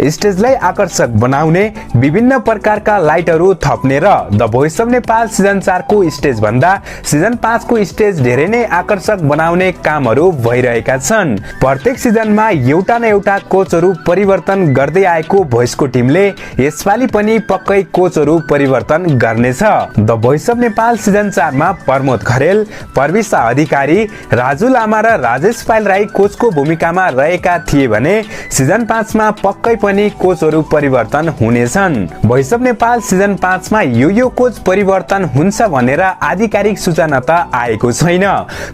स्टेजलाई आकर्षक बनाउने, विभिन्न प्रकारका लाइटहरू थप्ने र the voice of Nepal season 4 को स्टेज भन्दा सिजन 5 को स्टेज धेरै नै आकर्षक बनाउने कामहरू भइरहेका छन्। प्रत्येक सिजनमा एउटा न एउटा कोचहरू परिवर्तन गर्दै आएको भोइसको टिमले यसपालि पनि पक्कै कोचहरू परिवर्तन गर्नेछ। The voice of Nepal season 4 मा प्रमोद खरेल, प्रविशा अधिकारी, राजु लामा र राजेश पाइल राई कोचको भूमिकामा रहेका थिए भने सिजन 5 मा पक्कै पनि कोचहरू परिवर्तन हुनेछन्। भोइस अफ नेपाल सिजन 5 मा यो कोच परिवर्तन हुन्छ भनेर आधिकारिक सूचना त आएको छैन,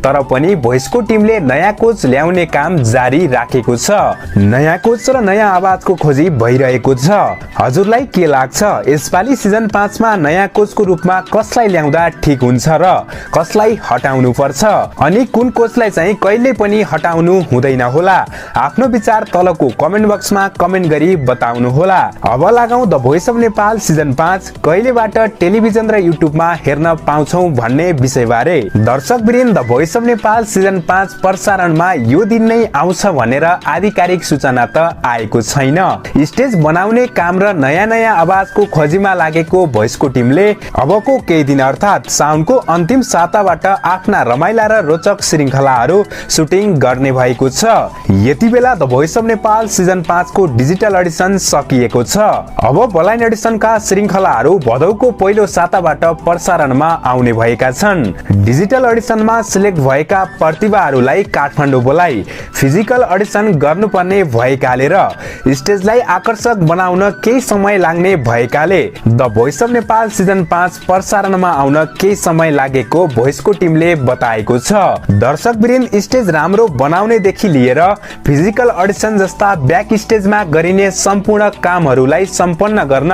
तर पनि भोइसको टिमले नयाँ कोच ल्याउने काम जारी राखेको छ। नयाँ कोच र नयाँ आवाजको खोजी भइरहेको छ। हजुरलाई के लाग्छ, यसपालि सिजन 5 मा नयाँ कोचको रूपमा कसलाई ल्याउँदा ठिक हुन्छ र कसलाई हटाउनु पर्छ, अनि कुन कोचलाई चाहिँ कहिले पनि हटाउनु हुँदैन होला? आफ्नो विचार तलको कमेन्ट बक्समा कमेन्ट गरी बताउनु होला। अब लागौं the voice of Nepal season 5 कहिलेबाट टेलिभिजन र युट्युबमा हेर्न पाउँछौं भन्ने विषयबारे। दर्शकवृन्द, the voice of Nepal season 5 प्रसारणमा यो दिन नै आउँछ भनेर आधिकारिक सूचना त आएको छैन। स्टेज बनाउने काम र नयाँ नयाँ आवाजको खोजीमा लागेको भोइसको टिमले अबको केही दिन अर्थात् साउनको अन्तिम साताबाट आफ्ना रमाइला र रोचक श्रृङ्खलाहरू सुटिङ गर्ने भएको छ। यति बेला the voice of Nepal season 5 को डिजिटल अडिसन सकिएको छ। अब बलाइन अडिसनका श्रृङ्खलाहरू भदौको पहिलो साताबाट प्रसारणमा आउने भएका छन्। डिजिटल अडिसनमा सिलेक्ट भएका प्रतिभाहरूलाई काठमाडौँ बोलाई फिजिकल अडिसन गर्नुपर्ने भएकाले र स्टेजलाई आकर्षक बनाउन केही समय लाग्ने भएकाले the voice of Nepal season 5 प्रसारणमा आउन केही समय लागेको भोइसको टिमले बताएको छ। दर्शकवृन्द, स्टेज राम्रो बनाउनेदेखि लिएर फिजिकल अडिसन जस्ता ब्याक स्टेजमा गरिने सम्पूर्ण कामहरूलाई सम्पन्न गर्न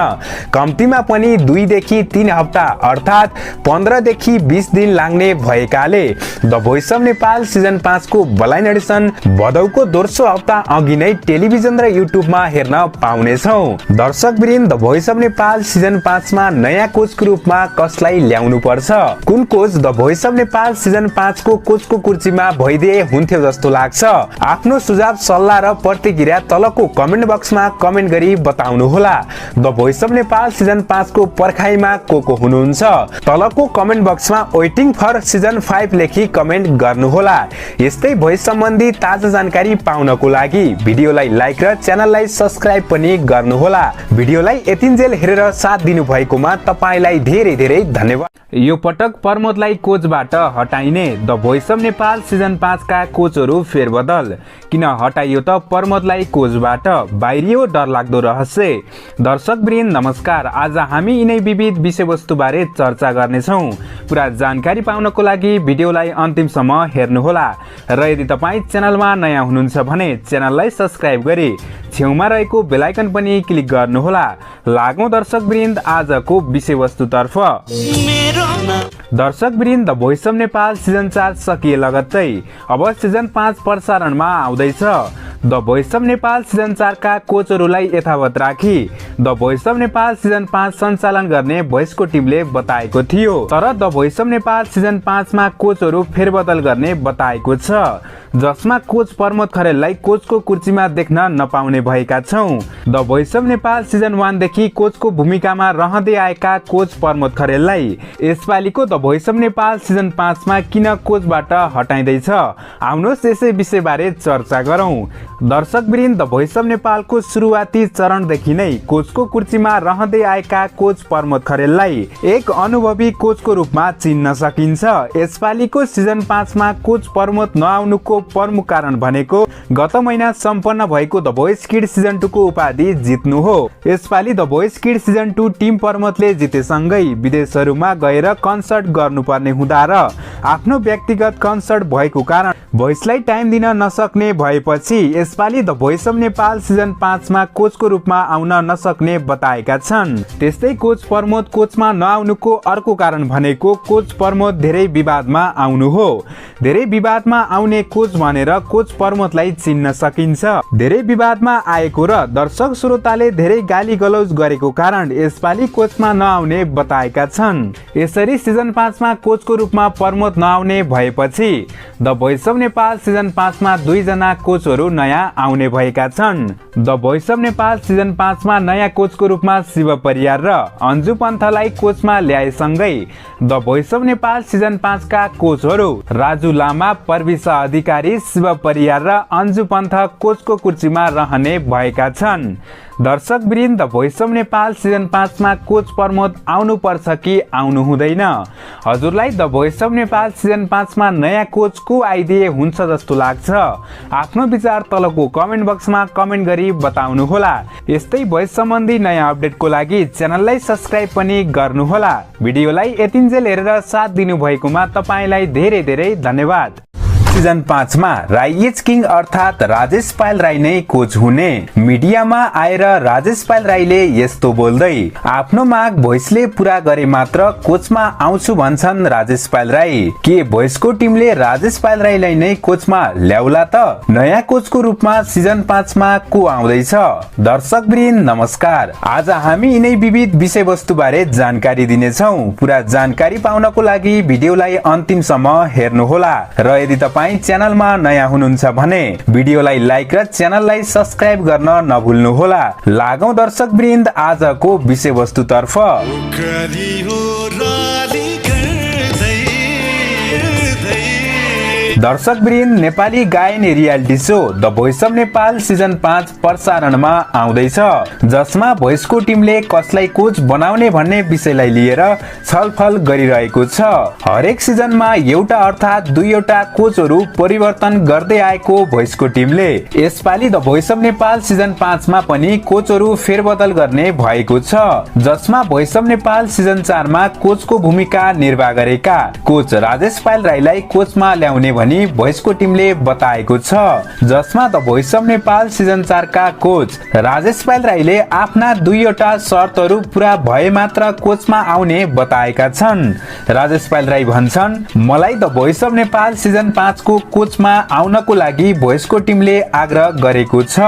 कम्तीमा पनि 2 देखि 3 हप्ता अर्थात् 15 देखि 20 दिन लाग्ने भएकाले the voice of Nepal season 5 को बलाइन अडिसन भदौको दोस्रो हप्ता अघि नै टेलिभिजन र युट्युबमा हेर्न पाउनेछौँ। दर्शकवृन्द, the voice of Nepal season 5 मा नयाँ कोचको रूपमा कसलाई ल्याउनु पर्छ, कुन coach the voice of Nepal season 5 को कोचको कुर्सीमा भइदिए हुन्थ्यो जस्तो लाग्छ? आफ्नो सुझाव, सल्लाह र प्रतिक्रिया तलको कमेन्ट बक्समा कमेन्ट गरी बताउनु होला। The voice of Nepal season 5 को पर्खाइमा को हुनुहुन्छ? तलको कमेन्ट बक्समा वेटिङ फर सिजन 5 लेखी कमेन्ट गर्नुहोला। यस्तै भोइस सम्बन्धी ताजा जानकारी पाउनको लागि भिडियोलाई लाइक र च्यानललाई सब्स्क्राइब पनि गर्नुहोला। भिडियोलाई यतिन्जेल हेरेर साथ दिनु भएकोमा तपाईलाई धेरै धेरै धन्यवाद। यो पटक प्रमोदलाई कोचबाट हटाइने the voice of Nepal season 5 का कोचहरू फेरबदल किन हटाइयो त प्रमोदलाई कोचबाट? बाहिरियो डरलाग्दो रहस्य। दर्शकवृन्द नमस्कार, आज हामी यिनै विविध विषयवस्तुबारे चर्चा गर्नेछौँ। पुरा जानकारी पाउनको लागि भिडियोलाई अन्तिमसम्म हेर्नुहोला र यदि तपाईँ च्यानलमा नयाँ हुनुहुन्छ भने च्यानललाई सब्स्क्राइब गरी छेउमा रहेको बेल आइकन पनि क्लिक गर्नुहोला। लागौं दर्शकवृन्द आजको विषयवस्तुतर्फ। दर्शकवृन्द, the voice of Nepal season 4 सकिए लगत्तै अब सिजन 5 प्रसारणमा आउँदैछ। The voice of Nepal season 4 का कोचहरूलाई यथावत राखी the voice of Nepal season 5 सञ्चालन गर्ने भोइसको टिमले बताएको थियो, तर the voice of Nepal season 5 मा कोचहरू फेरबदल गर्ने बताएको छ, जसमा कोच प्रमोद खरेललाई कोचको कुर्सीमा देख्न नपाउने भएका छौं। The voice of Nepal season 1 देखि कोचको भूमिकामा रहँदै आएका कोच प्रमोद खरेललाई यसपालिको the voice of Nepal season 5 मा किन कोचबाट हटाइँदैछ? आउनुहोस् यसै विषयबारे चर्चा गरौँ। दर्शकवृन्द, द भोइस अफ नेपालको सुरुवाती चरणदेखि नै कोचको कुर्सीमा रहँदै आएका कोच प्रमोद खरेललाई एक अनुभवी कोचको रूपमा चिन्न सकिन्छ। यसपालिको सिजन 5 मा कोच प्रमोद नआउनुको प्रमुख कारण भनेको गत महिना सम्पन्न भएको द भोइस किड सिजन 2 को उपाधि जित्नु हो। यसपालि the voice kid season 2 team प्रमोदले जितेसँगै विदेशहरूमा गएर कन्सर्ट गर्नुपर्ने हुँदा र आफ्नो व्यक्तिगत कन्सर्ट भएको कारण भोइसलाई टाइम दिन नसक्ने भएपछि यसपालि the voice of Nepal season 5 मा कोचको रूपमा आउन नसक्ने बताएका छन्। त्यस्तै कोच प्रमोद कोचमा नआउनुको अर्को कारण भनेको कोच प्रमोद धेरै विवादमा आउनु हो। धेरै विवादमा आउने कोच भनेर कोच प्रमोदलाई चिन्न सकिन्छ। धेरै विवादमा आएको र दर्शक श्रोताले धेरै गाली गलौज गरेको कारण यसपालि कोचमा नआउने बताएका छन्। यसरी सिजन 5 मा कोचको रूपमा प्रमोद नआउने भएपछि the voice of Nepal season 5 मा 2 जना कोचहरू नयाँ आउने भएका छन्। The voice of Nepal season 5 मा नयाँ कोचको रूपमा शिव परियार र अन्जु पन्थलाई कोचमा ल्याएसँगै the voice of Nepal season 5 का कोचहरू राजु लामा, प्रविशा अधिकारी, शिव परियार र अन्जु पन्थ कोचको कुर्सीमा रहने भएका छन्। दर्शकवृन्द, the voice of Nepal season 5 मा कोच प्रमोद आउनु पर्छ कि आउनु हुँदैन? हजुरलाई the voice of Nepal season 5 मा नयाँ कोच को आइदिए हुन्छ जस्तो लाग्छ? आफ्नो विचार तलको कमेन्ट बक्समा कमेन्ट गरी बताउनु होला। यस्तै भोइस सम्बन्धी नयाँ अपडेटको लागि च्यानललाई सब्स्क्राइब पनि गर्नुहोला। भिडियोलाई यतिन्जेल हेरेर साथ दिनु भएकोमा तपाईलाई धेरै धेरै धन्यवाद। सिजन 5 मा राई इज किङ अर्थात राजेश पायल राई नै कोच हुने मिडियामा आएर राजेश पायल राईले यस्तो बोल्दै आफ्नो माग भोइसले पूरा गरे मात्र कोचमा आउँछु भन्छन् राजेश पायल राई। के भोइसको टिमले राजेश पायल राईलाई नै कोचमा ल्याउला त? नयाँ कोचको रूपमा सिजन 5 मा को आउँदैछ? दर्शकवृन्द नमस्कार, आज हामी यिनै विविध विषयवस्तु बारे जानकारी दिनेछौँ। पुरा जानकारी पाउनको लागि भिडियोलाई अन्तिमसम्म हेर्नुहोला र यदि तपाईँ च्यानलमा नयाँ हुनुहुन्छ भने भिडियोलाई लाइक र च्यानललाई सब्स्क्राइब गर्न नभुल्नुहोला। लागौं दर्शकवृन्द आजको विषयवस्तुतर्फ। दर्शकवृन्द, नेपाली गायन reality show the voice of Nepal season 5 प्रसारणमा आउँदैछ, जसमा भोइसको टिमले कसलाई कोच बनाउने भन्ने विषयलाई लिएर छलफल गरिरहेको छ। हरेक सिजनमा एउटा अर्थात 2वटा कोचहरू परिवर्तन गर्दै आएको भोइसको टिमले यसपालि the voice of Nepal season 5 मा पनि कोचहरू फेरबदल गर्ने भएको छ, जसमा भोइस अफ नेपाल सिजन 4 मा कोचको भूमिका निर्वाह गरेका कोच राजेश पायल राईलाई कोचमा ल्याउने भनी भोइसको टिमले बताएको छ, जसमा the voice of Nepal season 4 का कोच राजेश पायल राईले आफ्ना 2वटा शर्तहरू पूरा भए मात्र कोचमा आउने बताएका छन्। राजेश पायल राई भन्छन्, मलाई the voice of Nepal season 5 को कोचमा आउनको लागि भोइसको टिमले आग्रह गरेको छ,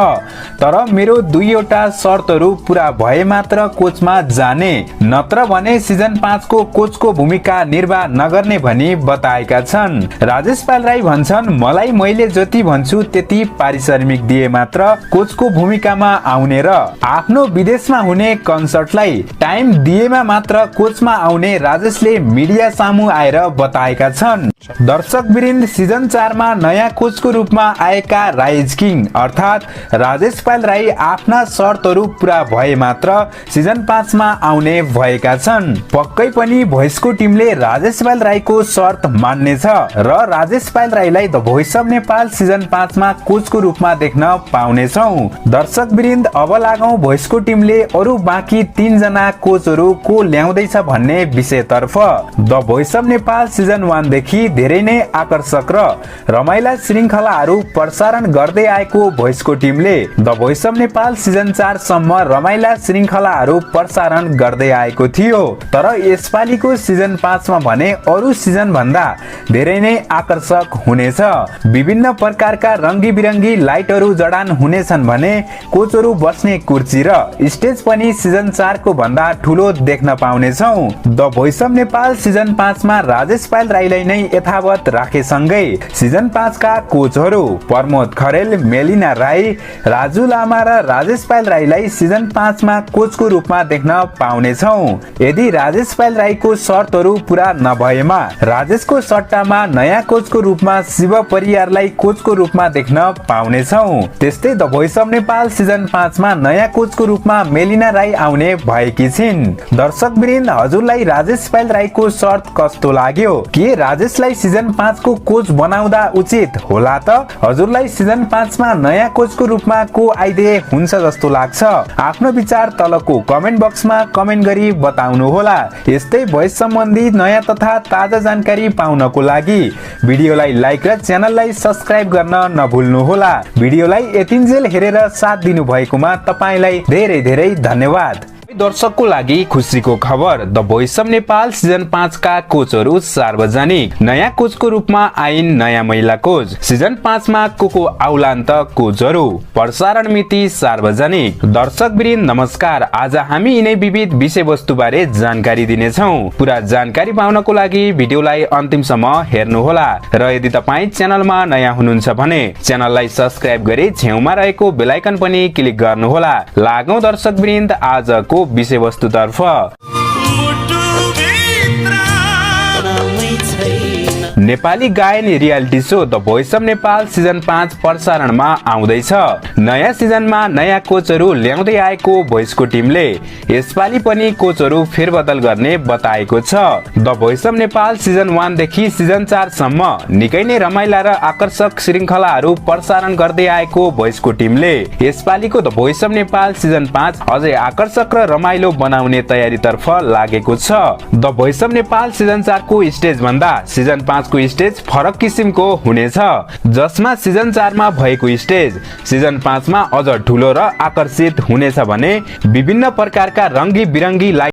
तर मेरो 2वटा शर्तहरू पूरा भए मात्र कोचमा जाने, नत्र भने सिजन 5 को कोचको भूमिका निर्वाह नगर्ने भनी बताएका छन्। राजेश पायल राई भन्छन्, मलाई मैले जति भन्छु त्यति पारिश्रमिक दिए मात्र कोचको भूमिकामा आउने र आफ्नो विदेशमा हुने कन्सर्टलाई टाइम दिएमा मात्र कोचमा आउने राजेशले मिडिया सामु आएर बताएका छन्। दर्शकवृन्द, सिजन 4 मा नयाँ कोचको रूपमा आएका राइज किङ अर्थात राजेश पायल राई आफ्ना शर्तहरू पूरा भए मात्र सिजन 5 मा आउने भएका छन्। पक्कै पनि भोइसको टिमले राजेश पायल राईको शर्त मान्नेछ र राजेश पायल राईलाई the voice of Nepal season 5 मा कोचको रूपमा देख्न पाउनेछौँ। दर्शकवृन्द, अब लागौं भोइसको टिमले अरू बाँकी 3 जना कोचहरू को ल्याउँदैछ भन्ने विषयतर्फ। The voice of Nepal season 1 देखि धेरै नै आकर्षक र रमाइला श्रृङ्खलाहरू प्रसारण गर्दै आएको भोइसको टिमले the voice of Nepal season 4 सम्म रमाइला श्रृङ्खलाहरू प्रसारण गर्दै आएको थियो, तर यसपालिको सिजन 5 मा भने अरू सिजन भन्दा धेरै नै आकर्षक हुनेछ। विभिन्न प्रकारका रङ्गी बिरङ्गी लाइटहरू जडान हुनेछन् भने कोचहरू बस्ने कुर्सी र स्टेज पनि सिजन 4 को भन्दा ठुलो देख्न पाउनेछौँ। The voice of Nepal season 5 मा राजेश पायल राईलाई नै यथावत राखेसँगै सिजन 5 का कोचहरू प्रमोद खरेल, मेलिना राई, राजु लामा र राजेश पायल राईलाई सिजन 5 मा कोचको रूपमा देख्न पाउनेछौँ। यदि राजेश पायल राईको शर्तहरू पूरा नभएमा राजेशको सट्टामा नयाँ कोचको रूपमा शिव परियारलाई कोचको रूपमा देख्न पाउनेछौँ। त्यस्तै the voice of Nepal season 5 मा नयाँ कोचको रूपमा मेलिना राई आउने भएकी छिन्। दर्शकवृन्द, हजुरलाई राजेश पायल राईको शर्त कस्तो लाग्यो? के राजेशलाई सिजन 5 को कोच बनाउँदा उचित होला त? हजुरलाई सिजन 5 मा नयाँ कोचको रूपमा को आइदिए हुन्छ जस्तो लाग्छ? आफ्नो विचार तलको कमेन्ट बक्समा कमेन्ट गरी बताउनु होला। यस्तै भोइस सम्बन्धी नयाँ तथा ताजा जानकारी पाउनको लागि भिडियोलाई लाइक र च्यानललाई सब्स्क्राइब गर्न नभुल्नु होला। भिडियोलाई यतिन्जेल हेरेर साथ दिनु भएकोमा तपाईलाई धेरै धेरै धन्यवाद। दर्शकको लागि खुसीको खबर, the voice of Nepal season 5 का कोचहरू सार्वजनिक। नयाँ कोचको रूपमा आइन् नयाँ महिला कोच। सिजन 5 मा को आउलान् त कोचहरू? प्रसारण मिति सार्वजनिक। दर्शकवृन्द नमस्कार, आज हामी यिनै विविध विषयवस्तु बारे जानकारी दिनेछौँ। पुरा जानकारी पाउनको लागि भिडियोलाई अन्तिमसम्म हेर्नुहोला र यदि तपाईँ च्यानलमा नयाँ हुनुहुन्छ भने च्यानललाई सब्स्क्राइब गरी छेउमा रहेको बेल आइकन पनि क्लिक गर्नुहोला। लागौं दर्शकवृन्द आजको विषयवस्तुतर्फ। नेपाली गायन reality show the voice of Nepal season 5 प्रसारणमा आउँदैछ। नयाँ सिजनमा नयाँ कोचहरू ल्याउँदै आएको भोइसको टिमले यसपालि पनि कोचहरू फेरबदल गर्ने बताएको छ। The voice of Nepal season 1 देखि सिजन 4 सम्म निकै नै रमाइला र आकर्षक श्रृङ्खलाहरू प्रसारण गर्दै आएको भोइसको टिमले यसपालिको the voice of Nepal season 5 अझै आकर्षक र रमाइलो बनाउने तयारीतर्फ लागेको छ। The voice of Nepal season 4 को स्टेज भन्दा सिजन 5 को स्टेज फरक किसिमको हुनेछ, जसमा सिजन 4 मा भएको स्टेज सिजन 5 मा अझ ठुलो र आकर्षित हुनेछ भने विभिन्न प्रकारका रङ्गी बिरङ्गी